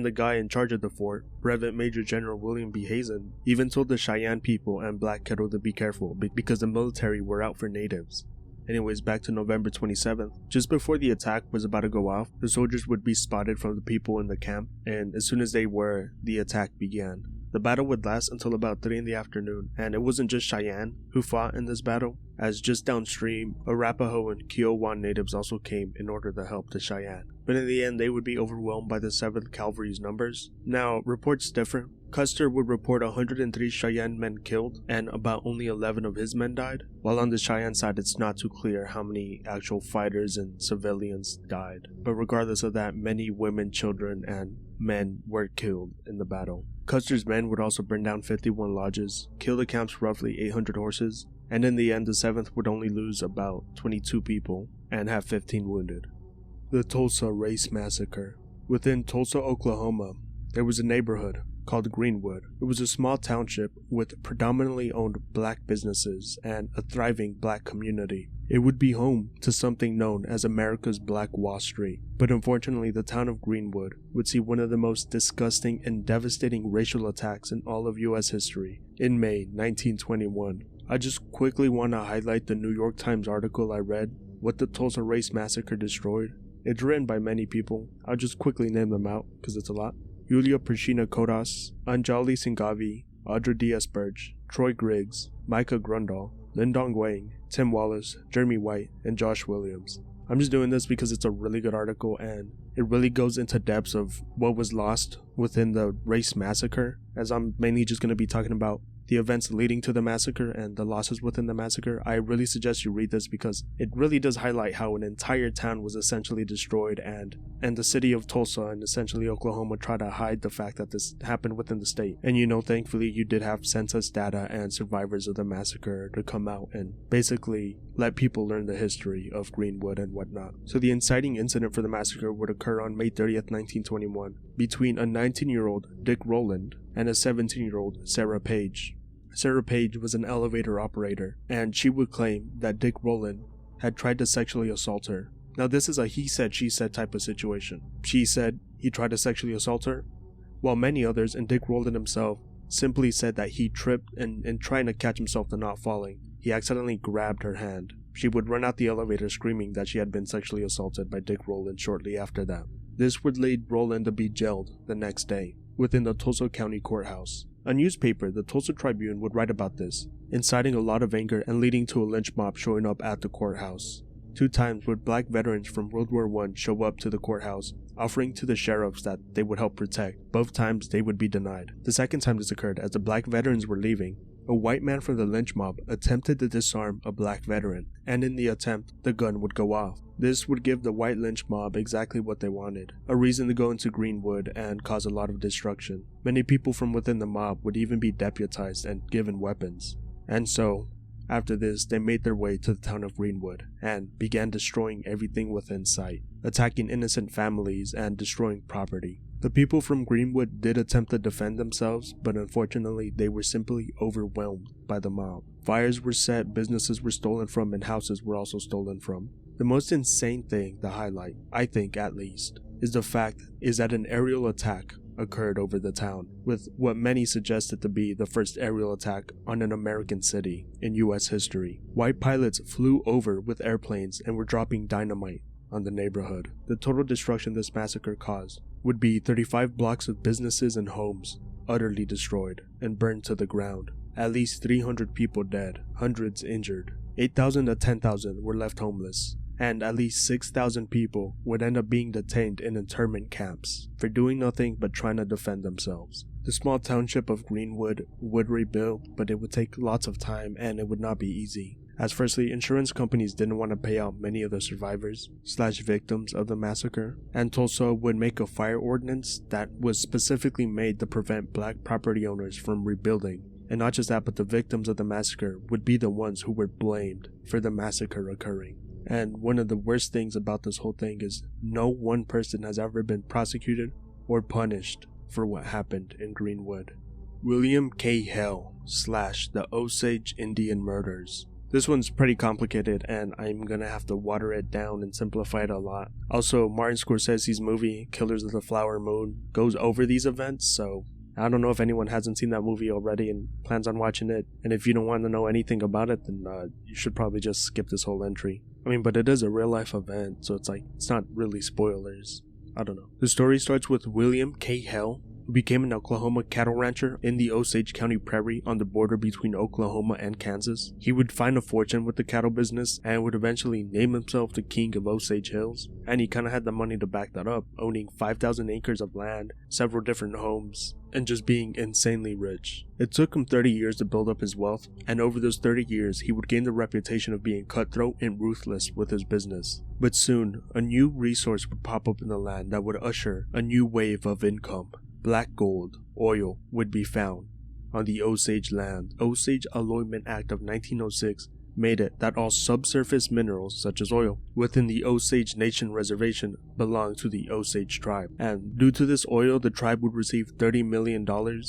the guy in charge of the fort, Brevet Major General William B. Hazen, even told the Cheyenne people and Black Kettle to be careful because the military were out for natives. Anyways, back to November 27th. Just before the attack was about to go off, the soldiers would be spotted from the people in the camp, and as soon as they were, the attack began. The battle would last until about 3 in the afternoon, and it wasn't just Cheyenne who fought in this battle, as just downstream, Arapaho and Kiowa natives also came in order to help the Cheyenne. But in the end, they would be overwhelmed by the 7th Cavalry's numbers. Now, reports differ. Custer would report 103 Cheyenne men killed, and about only 11 of his men died, while on the Cheyenne side it's not too clear how many actual fighters and civilians died. But regardless of that, many women, children, and men were killed in the battle. Custer's men would also burn down 51 lodges, kill the camp's roughly 800 horses, and in the end the 7th would only lose about 22 people and have 15 wounded. The Tulsa Race Massacre. Within Tulsa, Oklahoma, there was a neighborhood called Greenwood. It was a small township with predominantly owned black businesses and a thriving black community. It would be home to something known as America's Black Wall Street, but unfortunately the town of Greenwood would see one of the most disgusting and devastating racial attacks in all of US history in May 1921. I just quickly want to highlight the New York Times article I read, What the Tulsa Race Massacre Destroyed. It's written by many people. I'll just quickly name them out because it's a lot. Yulia Prashina Kodas, Anjali Singhavi, Audra Diaz-Birch, Troy Griggs, Micah Grundall, Lindong Wang, Tim Wallace, Jeremy White, and Josh Williams. I'm just doing this because it's a really good article and it really goes into depths of what was lost within the race massacre, as I'm mainly just going to be talking about the events leading to the massacre and the losses within the massacre. I really suggest you read this because it really does highlight how an entire town was essentially destroyed and the city of Tulsa and essentially Oklahoma tried to hide the fact that this happened within the state. And thankfully you did have census data and survivors of the massacre to come out and basically let people learn the history of Greenwood and whatnot. So the inciting incident for the massacre would occur on May 30th, 1921 between a 19-year-old Dick Rowland and a 17-year-old Sarah Page. Sarah Page was an elevator operator, and she would claim that Dick Rowland had tried to sexually assault her. Now this is a he said, she said type of situation. She said he tried to sexually assault her, while many others, and Dick Rowland himself, simply said that he tripped and trying to catch himself to not falling, he accidentally grabbed her hand. She would run out the elevator screaming that she had been sexually assaulted by Dick Rowland shortly after that. This would lead Rowland to be jailed the next day within the Tulsa County Courthouse. A newspaper, the Tulsa Tribune, would write about this, inciting a lot of anger and leading to a lynch mob showing up at the courthouse. 2 times would black veterans from World War I show up to the courthouse, offering to the sheriffs that they would help protect. Both times they would be denied. The second time this occurred, as the black veterans were leaving, a white man from the lynch mob attempted to disarm a black veteran, and in the attempt, the gun would go off. This would give the white lynch mob exactly what they wanted, a reason to go into Greenwood and cause a lot of destruction. Many people from within the mob would even be deputized and given weapons. And so, after this, they made their way to the town of Greenwood and began destroying everything within sight, attacking innocent families and destroying property. The people from Greenwood did attempt to defend themselves, but unfortunately they were simply overwhelmed by the mob. Fires were set, businesses were stolen from, and houses were also stolen from. The most insane thing to highlight, I think at least, is the fact that an aerial attack occurred over the town, with what many suggested to be the first aerial attack on an American city in US history. White pilots flew over with airplanes and were dropping dynamite on the neighborhood. The total destruction this massacre caused would be 35 blocks of businesses and homes utterly destroyed and burned to the ground. At least 300 people dead, hundreds injured. 8,000 to 10,000 were left homeless, and at least 6,000 people would end up being detained in internment camps for doing nothing but trying to defend themselves. The small township of Greenwood would rebuild, but it would take lots of time and it would not be easy. As firstly, insurance companies didn't want to pay out many of the survivors/victims of the massacre, and Tulsa would make a fire ordinance that was specifically made to prevent black property owners from rebuilding. And not just that, but the victims of the massacre would be the ones who were blamed for the massacre occurring. And one of the worst things about this whole thing is no one person has ever been prosecuted or punished for what happened in Greenwood. William K. Hale / the Osage Indian Murders. This one's pretty complicated and I'm gonna have to water it down and simplify it a lot. Also, Martin Scorsese's movie, Killers of the Flower Moon, goes over these events, so I don't know if anyone hasn't seen that movie already and plans on watching it. And if you don't want to know anything about it, then you should probably just skip this whole entry. But it is a real life event, so it's not really spoilers. I don't know. The story starts with William K. Hale, who became an Oklahoma cattle rancher in the Osage County Prairie on the border between Oklahoma and Kansas. He would find a fortune with the cattle business and would eventually name himself the King of Osage Hills, and he kind of had the money to back that up, owning 5,000 acres of land, several different homes, and just being insanely rich. It took him 30 years to build up his wealth, and over those 30 years he would gain the reputation of being cutthroat and ruthless with his business. But soon, a new resource would pop up in the land that would usher a new wave of income. black gold, oil would be found on the Osage land. Osage Alloyment Act of 1906 made it that all subsurface minerals, such as oil, within the Osage Nation Reservation belonged to the Osage tribe. And due to this oil, the tribe would receive $30 million,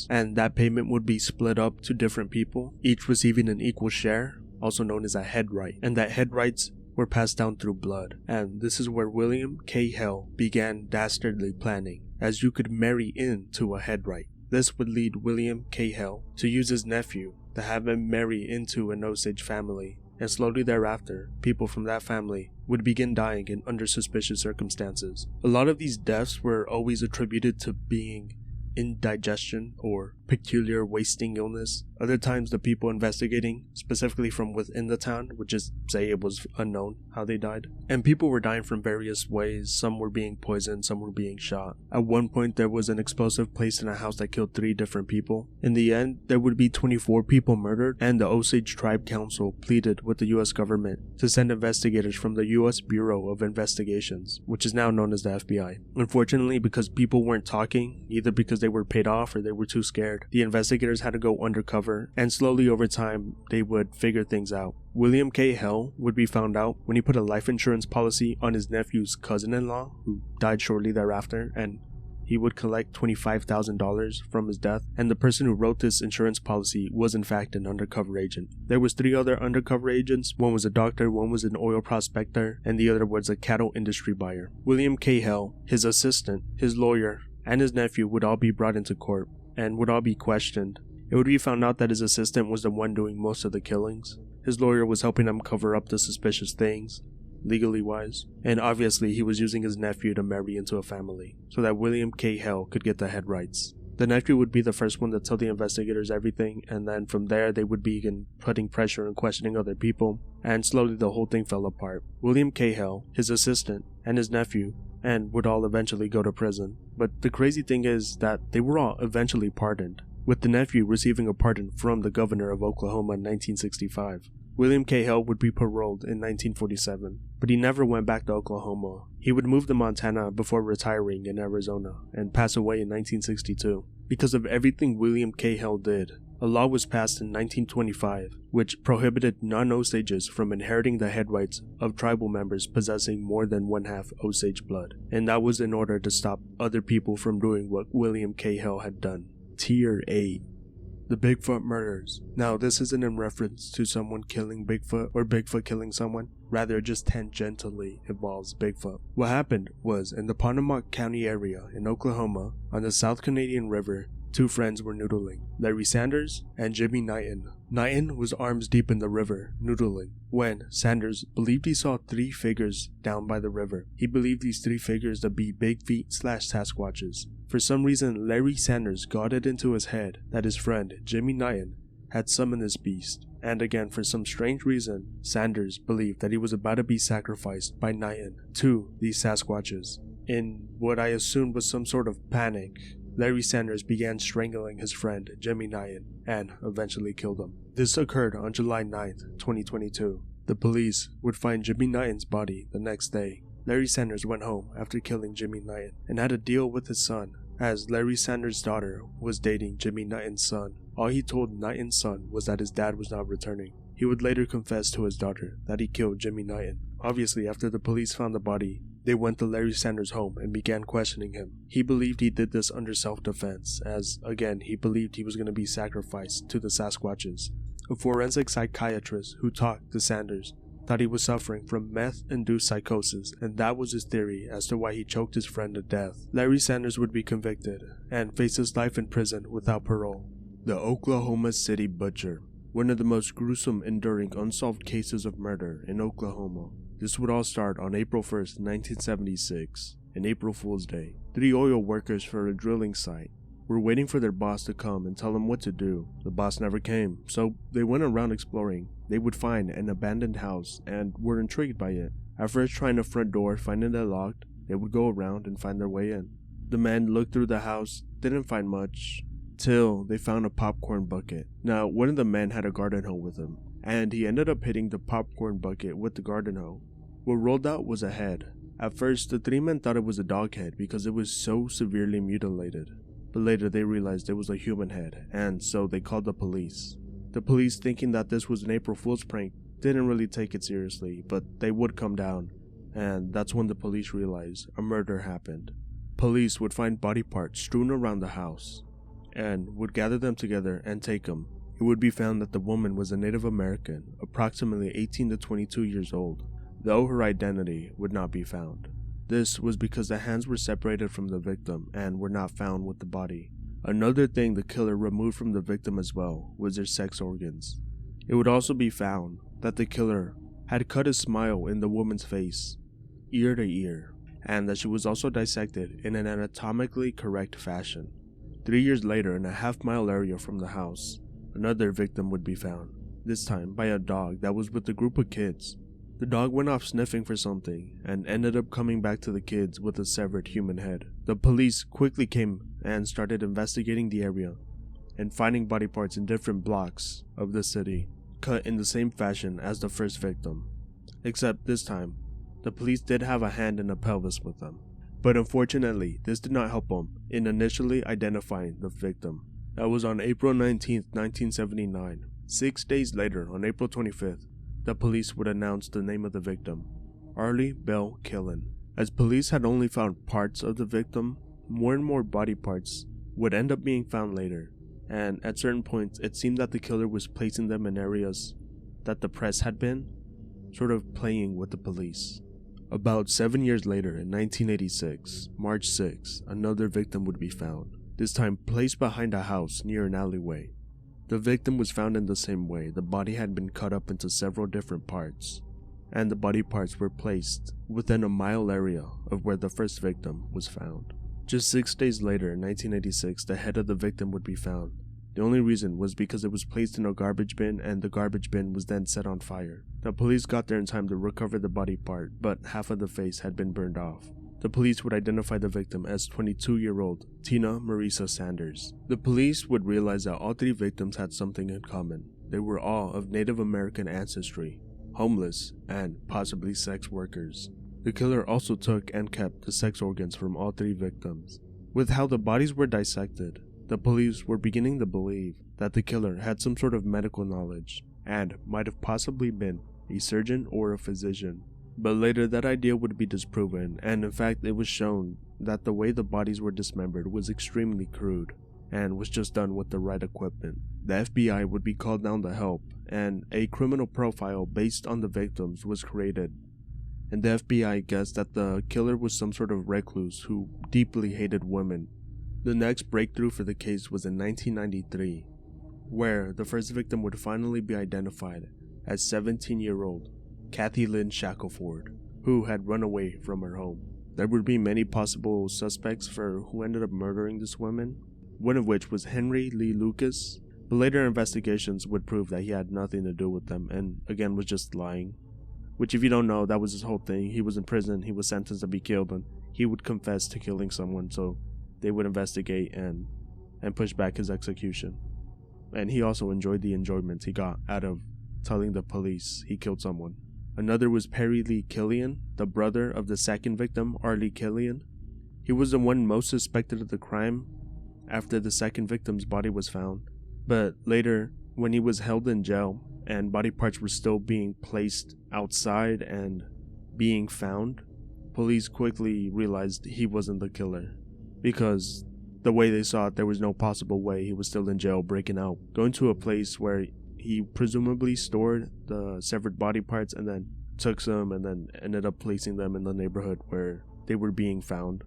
and that payment would be split up to different people, each receiving an equal share, also known as a head right. And that head rights were passed down through blood. And this is where William K. Hell began dastardly planning, as you could marry into a head right. This would lead William K. Hell to use his nephew to have him marry into an Osage family, and slowly thereafter, people from that family would begin dying in under suspicious circumstances. A lot of these deaths were always attributed to being indigestion or peculiar wasting illness. Other times the people investigating, specifically from within the town, would just say it was unknown how they died. And people were dying from various ways. Some were being poisoned, some were being shot. At one point there was an explosive placed in a house that killed 3 different people. In the end, there would be 24 people murdered, and the Osage Tribe Council pleaded with the US government to send investigators from the US Bureau of Investigations, which is now known as the FBI. Unfortunately, because people weren't talking, either because they were paid off or they were too scared, the investigators had to go undercover, and slowly over time they would figure things out. William K. Hell would be found out when he put a life insurance policy on his nephew's cousin-in-law, who died shortly thereafter, and he would collect $25,000 from his death, and the person who wrote this insurance policy was in fact an undercover agent. There was 3 other undercover agents. One was a doctor, one was an oil prospector, and the other was a cattle industry buyer. William K. Hell, his assistant, his lawyer, and his nephew would all be brought into court and would all be questioned. It would be found out that his assistant was the one doing most of the killings. His lawyer was helping him cover up the suspicious things, legally wise, and obviously he was using his nephew to marry into a family so that William K. Hell could get the head rights. The nephew would be the first one to tell the investigators everything, and then from there they would begin putting pressure and questioning other people, and slowly the whole thing fell apart. William K. Hell, his assistant, and his nephew and would all eventually go to prison. But the crazy thing is that they were all eventually pardoned, with the nephew receiving a pardon from the governor of Oklahoma in 1965. William K. Hell would be paroled in 1947, but he never went back to Oklahoma. He would move to Montana before retiring in Arizona and pass away in 1962. Because of everything William K. Hell did, a law was passed in 1925 which prohibited non-Osages from inheriting the head rights of tribal members possessing more than 1/2 Osage blood, and that was in order to stop other people from doing what William K. Hell had done. Tier 8. The Bigfoot Murders. Now, this isn't in reference to someone killing Bigfoot or Bigfoot killing someone, rather it just tangentially involves Bigfoot. What happened was, in the Potomac County area in Oklahoma, on the South Canadian River, 2 friends were noodling, Larry Sanders and Jimmy Knighton. Knighton was arms deep in the river, noodling, when Sanders believed he saw 3 figures down by the river. He believed these 3 figures to be Big Feet / Sasquatches. For some reason, Larry Sanders got it into his head that his friend, Jimmy Knighton, had summoned this beast. And again, for some strange reason, Sanders believed that he was about to be sacrificed by Knighton to these Sasquatches. In what I assumed was some sort of panic, Larry Sanders began strangling his friend, Jimmy Knighton, and eventually killed him. This occurred on July 9th, 2022. The police would find Jimmy Knighton's body the next day. Larry Sanders went home after killing Jimmy Knighton and had a deal with his son, as Larry Sanders' daughter was dating Jimmy Knighton's son. All he told Knighton's son was that his dad was not returning. He would later confess to his daughter that he killed Jimmy Knighton. Obviously, after the police found the body, they went to Larry Sanders' home and began questioning him. He believed he did this under self-defense, as, again, he believed he was going to be sacrificed to the Sasquatches. A forensic psychiatrist who talked to Sanders thought he was suffering from meth-induced psychosis, and that was his theory as to why he choked his friend to death. Larry Sanders would be convicted and face his life in prison without parole. The Oklahoma City Butcher. One of the most gruesome enduring unsolved cases of murder in Oklahoma. This would all start on April 1st, 1976, an April Fool's Day. 3 oil workers for a drilling site were waiting for their boss to come and tell them what to do. The boss never came, so they went around exploring. They would find an abandoned house and were intrigued by it. At first trying the front door, finding it locked, they would go around and find their way in. The men looked through the house, didn't find much, till they found a popcorn bucket. Now, one of the men had a garden hoe with him, and he ended up hitting the popcorn bucket with the garden hoe. What rolled out was a head. At first, the 3 men thought it was a dog head because it was so severely mutilated. but later they realized it was a human head, and so they called the police. The police, thinking that this was an April Fool's prank, didn't really take it seriously, but they would come down, and that's when the police realized a murder happened. Police would find body parts strewn around the house, and would gather them together and take them. It would be found that the woman was a Native American, approximately 18 to 22 years old, though her identity would not be found. This was because the hands were separated from the victim and were not found with the body. Another thing the killer removed from the victim as well was their sex organs. It would also be found that the killer had cut a smile in the woman's face, ear to ear, and that she was also dissected in an anatomically correct fashion. 3 years later, in a half-mile area from the house, another victim would be found, this time by a dog that was with a group of kids. The dog went off sniffing for something and ended up coming back to the kids with a severed human head. The police quickly came and started investigating the area and finding body parts in different blocks of the city, cut in the same fashion as the first victim. Except this time, the police did have a hand and a pelvis with them. But unfortunately, this did not help them in initially identifying the victim. That was on April 19, 1979. 6 days later, on April 25th, the police would announce the name of the victim, Belle Killen. As police had only found parts of the victim, more and more body parts would end up being found later, and at certain points it seemed that the killer was placing them in areas that the press had been, sort of playing with the police. About 7 years later, in 1986, March 6, another victim would be found, this time placed behind a house near an alleyway. The victim was found in the same way. The body had been cut up into several different parts, and the body parts were placed within a mile area of where the first victim was found. Just 6 days later, in 1986, the head of the victim would be found. The only reason was because it was placed in a garbage bin, and the garbage bin was then set on fire. The police got there in time to recover the body part, but half of the face had been burned off. The police would identify the victim as 22-year-old Tina Marisa Sanders. The police would realize that all three victims had something in common. They were all of Native American ancestry, homeless, and possibly sex workers. The killer also took and kept the sex organs from all three victims. With how the bodies were dissected, the police were beginning to believe that the killer had some sort of medical knowledge and might have possibly been a surgeon or a physician. But later that idea would be disproven, and in fact it was shown that the way the bodies were dismembered was extremely crude and was just done with the right equipment. The FBI would be called down to help, and a criminal profile based on the victims was created. And the FBI guessed that the killer was some sort of recluse who deeply hated women. The next breakthrough for the case was in 1993, where the first victim would finally be identified as 17-year-old Kathy Lynn Shackelford, who had run away from her home. There would be many possible suspects for who ended up murdering this woman, one of which was Henry Lee Lucas, but later investigations would prove that he had nothing to do with them and again was just lying. Which, if you don't know, that was his whole thing. He was in prison, he was sentenced to be killed, and he would confess to killing someone, so they would investigate and push back his execution. And he also enjoyed the enjoyment he got out of telling the police he killed someone. Another was Perry Lee Killian, the brother of the second victim, Arlie Killian. He was the one most suspected of the crime after the second victim's body was found, but later, when he was held in jail and body parts were still being placed outside and being found, police quickly realized he wasn't the killer, because the way they saw it, there was no possible way he was still in jail breaking out, going to a place where he presumably stored the severed body parts and then took some and then ended up placing them in the neighborhood where they were being found.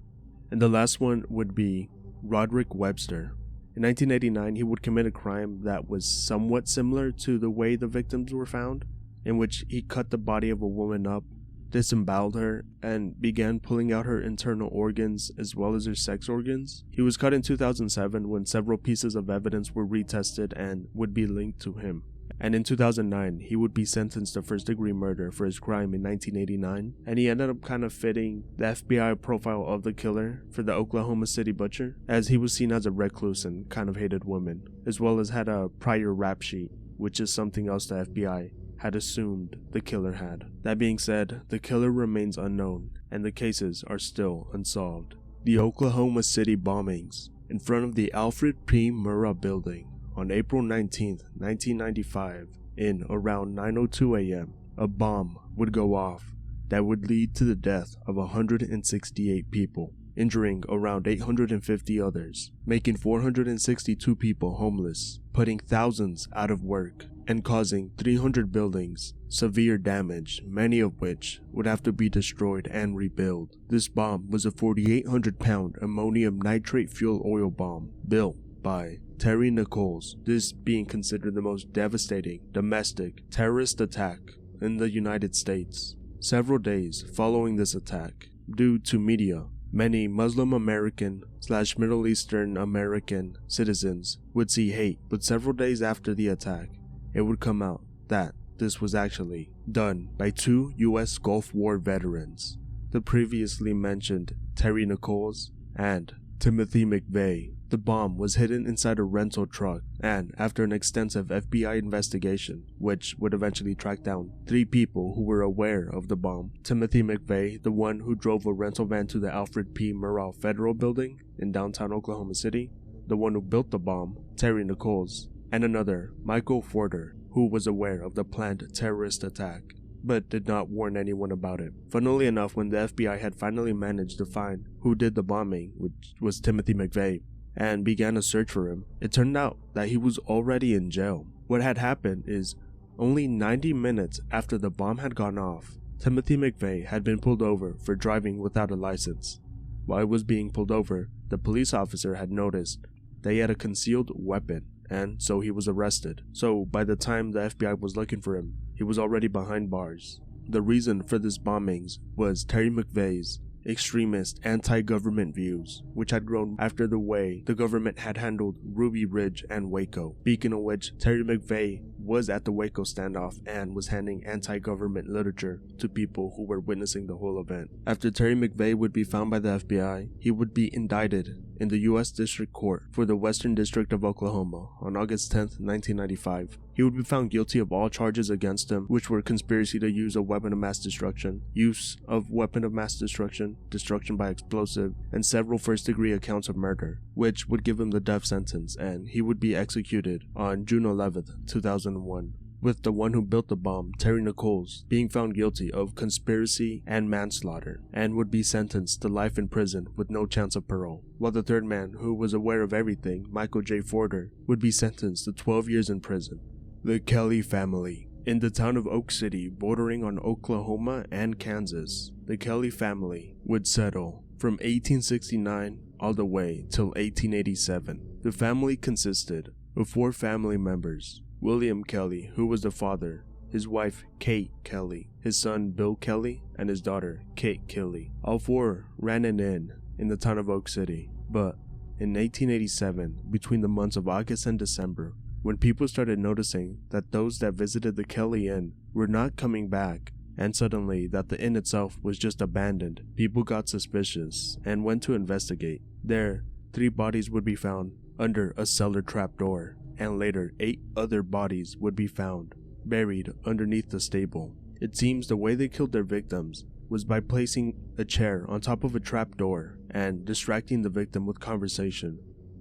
And the last one would be Roderick Webster. In 1989, he would commit a crime that was somewhat similar to the way the victims were found, in which he cut the body of a woman up, disemboweled her, and began pulling out her internal organs as well as her sex organs. He was caught in 2007 when several pieces of evidence were retested and would be linked to him. And in 2009, he would be sentenced to first-degree murder for his crime in 1989, and he ended up kind of fitting the FBI profile of the killer for the Oklahoma City butcher, as he was seen as a recluse and kind of hated women, as well as had a prior rap sheet, which is something else the FBI had assumed the killer had. That being said, the killer remains unknown, and the cases are still unsolved. The Oklahoma City bombings in front of the Alfred P. Murrah building on April 19, 1995, in around 9:02 a.m., a bomb would go off that would lead to the death of 168 people, injuring around 850 others, making 462 people homeless, putting thousands out of work, and causing 300 buildings severe damage, many of which would have to be destroyed and rebuilt. This bomb was a 4,800-pound ammonium nitrate fuel oil bomb built by Terry Nichols, this being considered the most devastating domestic terrorist attack in the United States. Several days following this attack, due to media, many Muslim American/Middle Eastern American citizens would see hate, but several days after the attack, it would come out that this was actually done by 2 US Gulf War veterans, the previously mentioned Terry Nichols and Timothy McVeigh. The bomb was hidden inside a rental truck, and after an extensive FBI investigation, which would eventually track down 3 people who were aware of the bomb: Timothy McVeigh, the one who drove a rental van to the Alfred P. Murrah Federal Building in downtown Oklahoma City, the one who built the bomb, Terry Nichols, and another, Michael Forder, who was aware of the planned terrorist attack, but did not warn anyone about it. Funnily enough, when the FBI had finally managed to find who did the bombing, which was Timothy McVeigh, and began a search for him, it turned out that he was already in jail. What had happened is, only 90 minutes after the bomb had gone off, Timothy McVeigh had been pulled over for driving without a license. While he was being pulled over, the police officer had noticed that he had a concealed weapon, and so he was arrested. So by the time the FBI was looking for him, he was already behind bars. The reason for this bombings was Terry McVeigh's extremist anti-government views, which had grown after the way the government had handled Ruby Ridge and Waco. Speaking of which, Terry McVeigh was at the Waco standoff and was handing anti-government literature to people who were witnessing the whole event. After Terry McVeigh would be found by the FBI, he would be indicted in the U.S. District Court for the Western District of Oklahoma on August 10, 1995. He would be found guilty of all charges against him, which were conspiracy to use a weapon of mass destruction, use of weapon of mass destruction, destruction by explosive, and several first-degree accounts of murder, which would give him the death sentence, and he would be executed on June 11, 2001. With the one who built the bomb, Terry Nichols, being found guilty of conspiracy and manslaughter, and would be sentenced to life in prison with no chance of parole, while the third man, who was aware of everything, Michael J. Forder, would be sentenced to 12 years in prison. The Kelly family. In the town of Oak City, bordering on Oklahoma and Kansas, the Kelly family would settle from 1869 all the way till 1887. The family consisted of 4 family members: William Kelly, who was the father, his wife Kate Kelly, his son Bill Kelly, and his daughter Kate Kelly. All 4 ran an inn in the town of Oak City, but in 1887, between the months of August and December, when people started noticing that those that visited the Kelly Inn were not coming back, and suddenly that the inn itself was just abandoned, people got suspicious and went to investigate. There, 3 bodies would be found under a cellar trapdoor, and later 8 other bodies would be found buried underneath the stable. It seems the way they killed their victims was by placing a chair on top of a trapdoor and distracting the victim with conversation.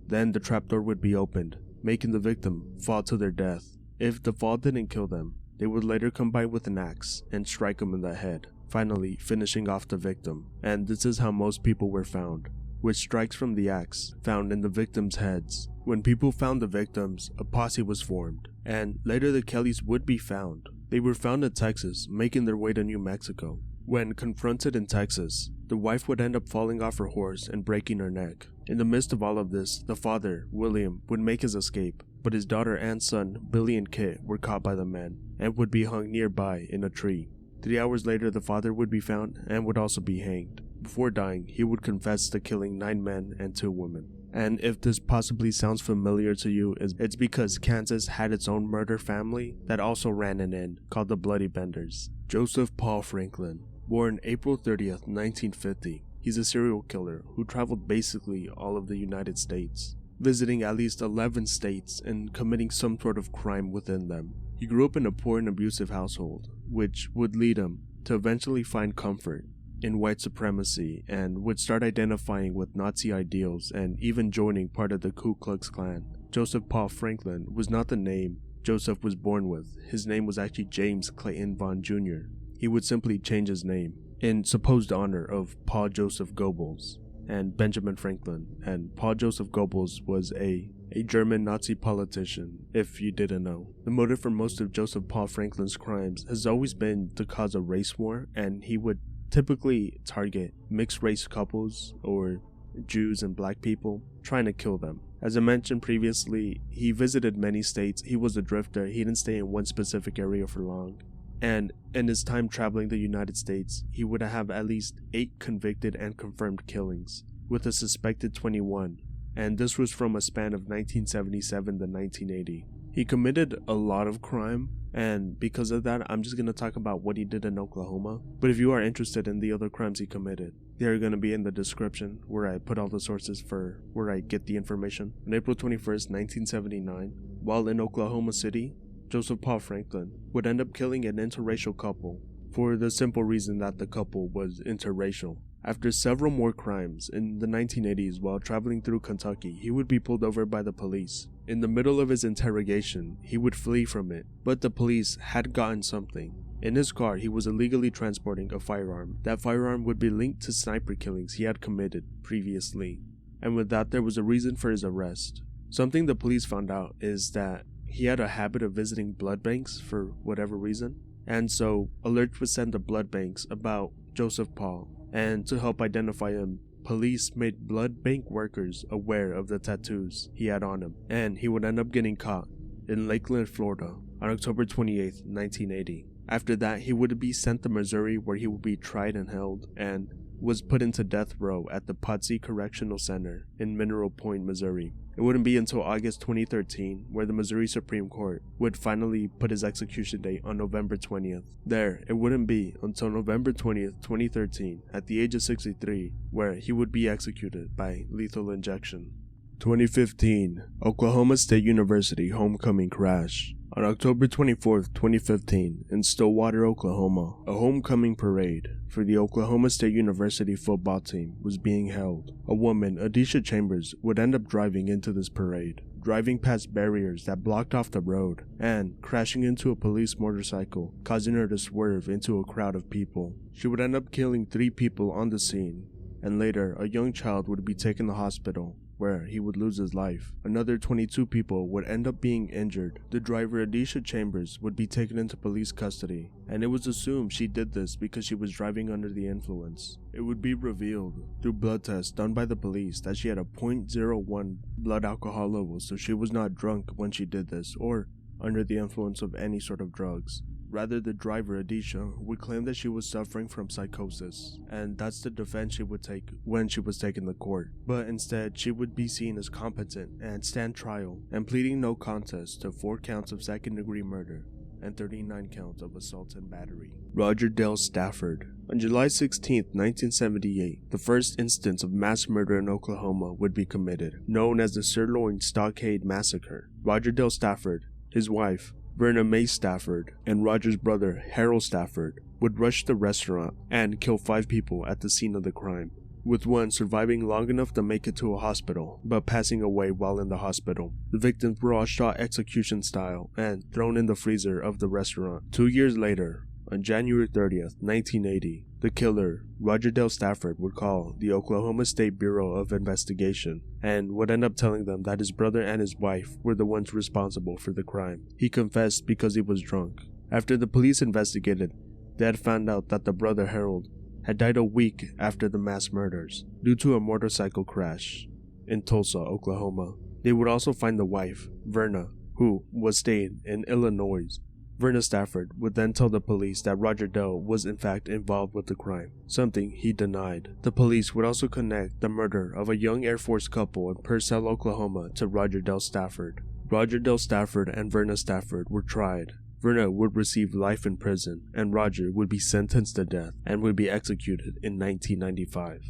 Then the trapdoor would be opened, making the victim fall to their death. If the fall didn't kill them, they would later come by with an axe and strike them in the head, finally finishing off the victim. And this is how most people were found, with strikes from the axe found in the victims' heads. When people found the victims, a posse was formed, and later the Kellys would be found. They were found in Texas, making their way to New Mexico. When confronted in Texas, the wife would end up falling off her horse and breaking her neck. In the midst of all of this, the father, William, would make his escape, but his daughter and son, Billy and Kit, were caught by the men and would be hung nearby in a tree. 3 hours later, the father would be found and would also be hanged. Before dying, he would confess to killing 9 men and 2 women. And if this possibly sounds familiar to you, it's because Kansas had its own murder family that also ran an inn called the Bloody Benders. Joseph Paul Franklin, born April 30th, 1950. He's a serial killer who traveled basically all of the United States, visiting at least 11 states and committing some sort of crime within them. He grew up in a poor and abusive household, which would lead him to eventually find comfort in white supremacy and would start identifying with Nazi ideals and even joining part of the Ku Klux Klan. Joseph Paul Franklin was not the name Joseph was born with. His name was actually James Clayton Vaughn Jr. He would simply change his name in supposed honor of Paul Joseph Goebbels and Benjamin Franklin. And Paul Joseph Goebbels was a German Nazi politician, if you didn't know. The motive for most of Joseph Paul Franklin's crimes has always been to cause a race war, and he would typically target mixed race couples or Jews and black people, trying to kill them. As I mentioned previously, he visited many states. He was a drifter. He didn't stay in one specific area for long. And in his time traveling the United States, he would have at least 8 convicted and confirmed killings, with a suspected 21. And this was from a span of 1977 to 1980. He committed a lot of crime, and because of that, I'm just going to talk about what he did in Oklahoma. But if you are interested in the other crimes he committed, they're going to be in the description where I put all the sources for where I get the information. On April 21st, 1979, while in Oklahoma City, Joseph Paul Franklin would end up killing an interracial couple for the simple reason that the couple was interracial. After several more crimes in the 1980s while traveling through Kentucky, he would be pulled over by the police. In the middle of his interrogation, he would flee from it, but the police had gotten something. In his car, he was illegally transporting a firearm. That firearm would be linked to sniper killings he had committed previously. And with that, there was a reason for his arrest. Something the police found out is that he had a habit of visiting blood banks for whatever reason. And so, alerts would send to blood banks about Joseph Paul. And to help identify him, police made blood bank workers aware of the tattoos he had on him. And he would end up getting caught in Lakeland, Florida on October 28, 1980. After that, he would be sent to Missouri, where he would be tried and held, and was put into death row at the Potsy Correctional Center in Mineral Point, Missouri. It wouldn't be until August 2013 where the Missouri Supreme Court would finally put his execution date on November 20th. There, it wouldn't be until November 20th, 2013, at the age of 63, where he would be executed by lethal injection. 2015, Oklahoma State University homecoming crash. On October 24, 2015, in Stillwater, Oklahoma, a homecoming parade for the Oklahoma State University football team was being held. A woman, Adisha Chambers, would end up driving into this parade, driving past barriers that blocked off the road, and crashing into a police motorcycle, causing her to swerve into a crowd of people. She would end up killing 3 people on the scene, and later a young child would be taken to the hospital, where he would lose his life. Another 22 people would end up being injured. The driver, Adisha Chambers, would be taken into police custody, and it was assumed she did this because she was driving under the influence. It would be revealed through blood tests done by the police that she had a .01 blood alcohol level, so she was not drunk when she did this, or under the influence of any sort of drugs. Rather, the driver, Adisha, would claim that she was suffering from psychosis, and that's the defense she would take when she was taken to court. But instead, she would be seen as competent and stand trial, and pleading no contest to 4 counts of second-degree murder and 39 counts of assault and battery. Roger Dale Stafford. On July 16, 1978, the first instance of mass murder in Oklahoma would be committed, known as the Sirloin Stockade Massacre. Roger Dale Stafford, his wife, Verna Mae Stafford, and Roger's brother, Harold Stafford, would rush the restaurant and kill 5 people at the scene of the crime, with one surviving long enough to make it to a hospital, but passing away while in the hospital. The victims were all shot execution style and thrown in the freezer of the restaurant. 2 years later, on January 30th, 1980, the killer, Roger Dale Stafford, would call the Oklahoma State Bureau of Investigation and would end up telling them that his brother and his wife were the ones responsible for the crime. He confessed because he was drunk. After the police investigated, they had found out that the brother, Harold, had died a week after the mass murders due to a motorcycle crash in Tulsa, Oklahoma. They would also find the wife, Verna, who was staying in Illinois. Verna Stafford would then tell the police that Roger Dale was in fact involved with the crime, something he denied. The police would also connect the murder of a young Air Force couple in Purcell, Oklahoma to Roger Dale Stafford. Roger Dale Stafford and Verna Stafford were tried. Verna would receive life in prison, and Roger would be sentenced to death and would be executed in 1995.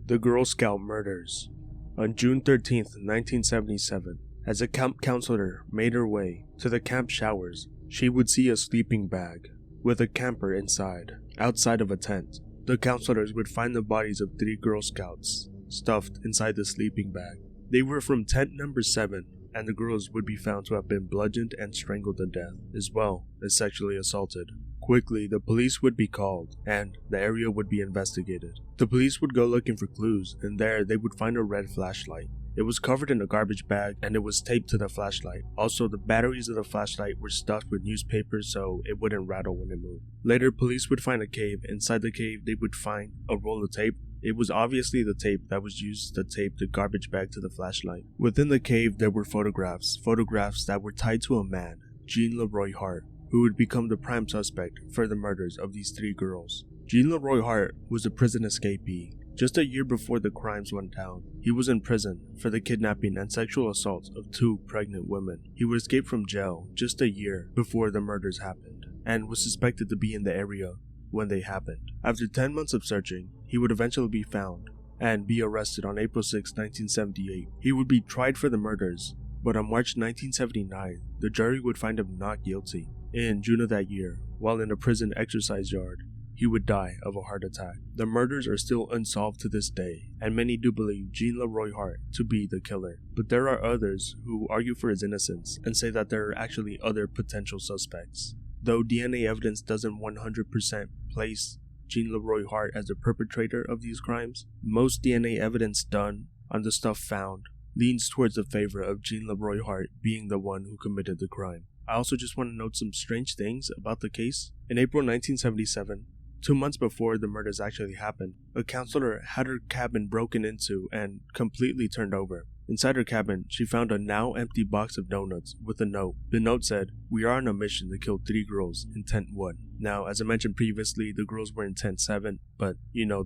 The Girl Scout murders. On June 13, 1977, as a camp counselor made her way to the camp showers, she would see a sleeping bag with a camper inside, outside of a tent. the counselors would find the bodies of 3 Girl Scouts stuffed inside the sleeping bag. They were from tent number 7, and the girls would be found to have been bludgeoned and strangled to death, as well as sexually assaulted. Quickly, the police would be called, and the area would be investigated. The police would go looking for clues, and there they would find a red flashlight. It was covered in a garbage bag, and it was taped to the flashlight. Also, the batteries of the flashlight were stuffed with newspaper so it wouldn't rattle when it moved. Later, police would find a cave. Inside the cave, they would find a roll of tape. It was obviously the tape that was used to tape the garbage bag to the flashlight. Within the cave, there were photographs that were tied to a man, Jean Leroy Hart, who would become the prime suspect for the murders of these 3 girls. Jean Leroy Hart was a prison escapee. Just a year before the crimes went down, he was in prison for the kidnapping and sexual assault of 2 pregnant women. He would escape from jail just a year before the murders happened, and was suspected to be in the area when they happened. After 10 months of searching, he would eventually be found and be arrested on April 6, 1978. He would be tried for the murders, but on March 1979, the jury would find him not guilty. In June of that year, while in a prison exercise yard, he would die of a heart attack. The murders are still unsolved to this day, and many do believe Jean Leroy Hart to be the killer. But there are others who argue for his innocence and say that there are actually other potential suspects. Though DNA evidence doesn't 100% place Jean Leroy Hart as the perpetrator of these crimes, most DNA evidence done on the stuff found leans towards the favor of Jean Leroy Hart being the one who committed the crime. I also just want to note some strange things about the case. In April 1977, 2 months before the murders actually happened, a counselor had her cabin broken into and completely turned over. Inside her cabin, she found a now empty box of donuts with a note. The note said, "We are on a mission to kill 3 girls in tent 1. Now, as I mentioned previously, the girls were in tent 7, but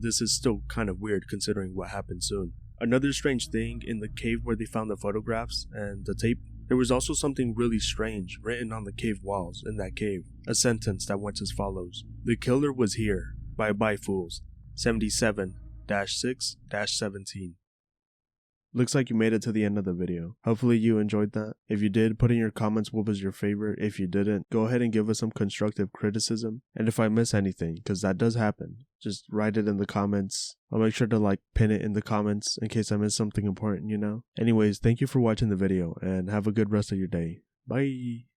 this is still kind of weird considering what happened soon. Another strange thing, in the cave where they found the photographs and the tape, there was also something really strange written on the cave walls in that cave. A sentence that went as follows: "The killer was here. Bye bye fools. 77-6-17. Looks like you made it to the end of the video. Hopefully you enjoyed that. If you did, put in your comments what was your favorite. If you didn't, go ahead and give us some constructive criticism. And if I miss anything, because that does happen, just write it in the comments. I'll make sure to pin it in the comments in case I miss something important, Anyways, thank you for watching the video and have a good rest of your day. Bye.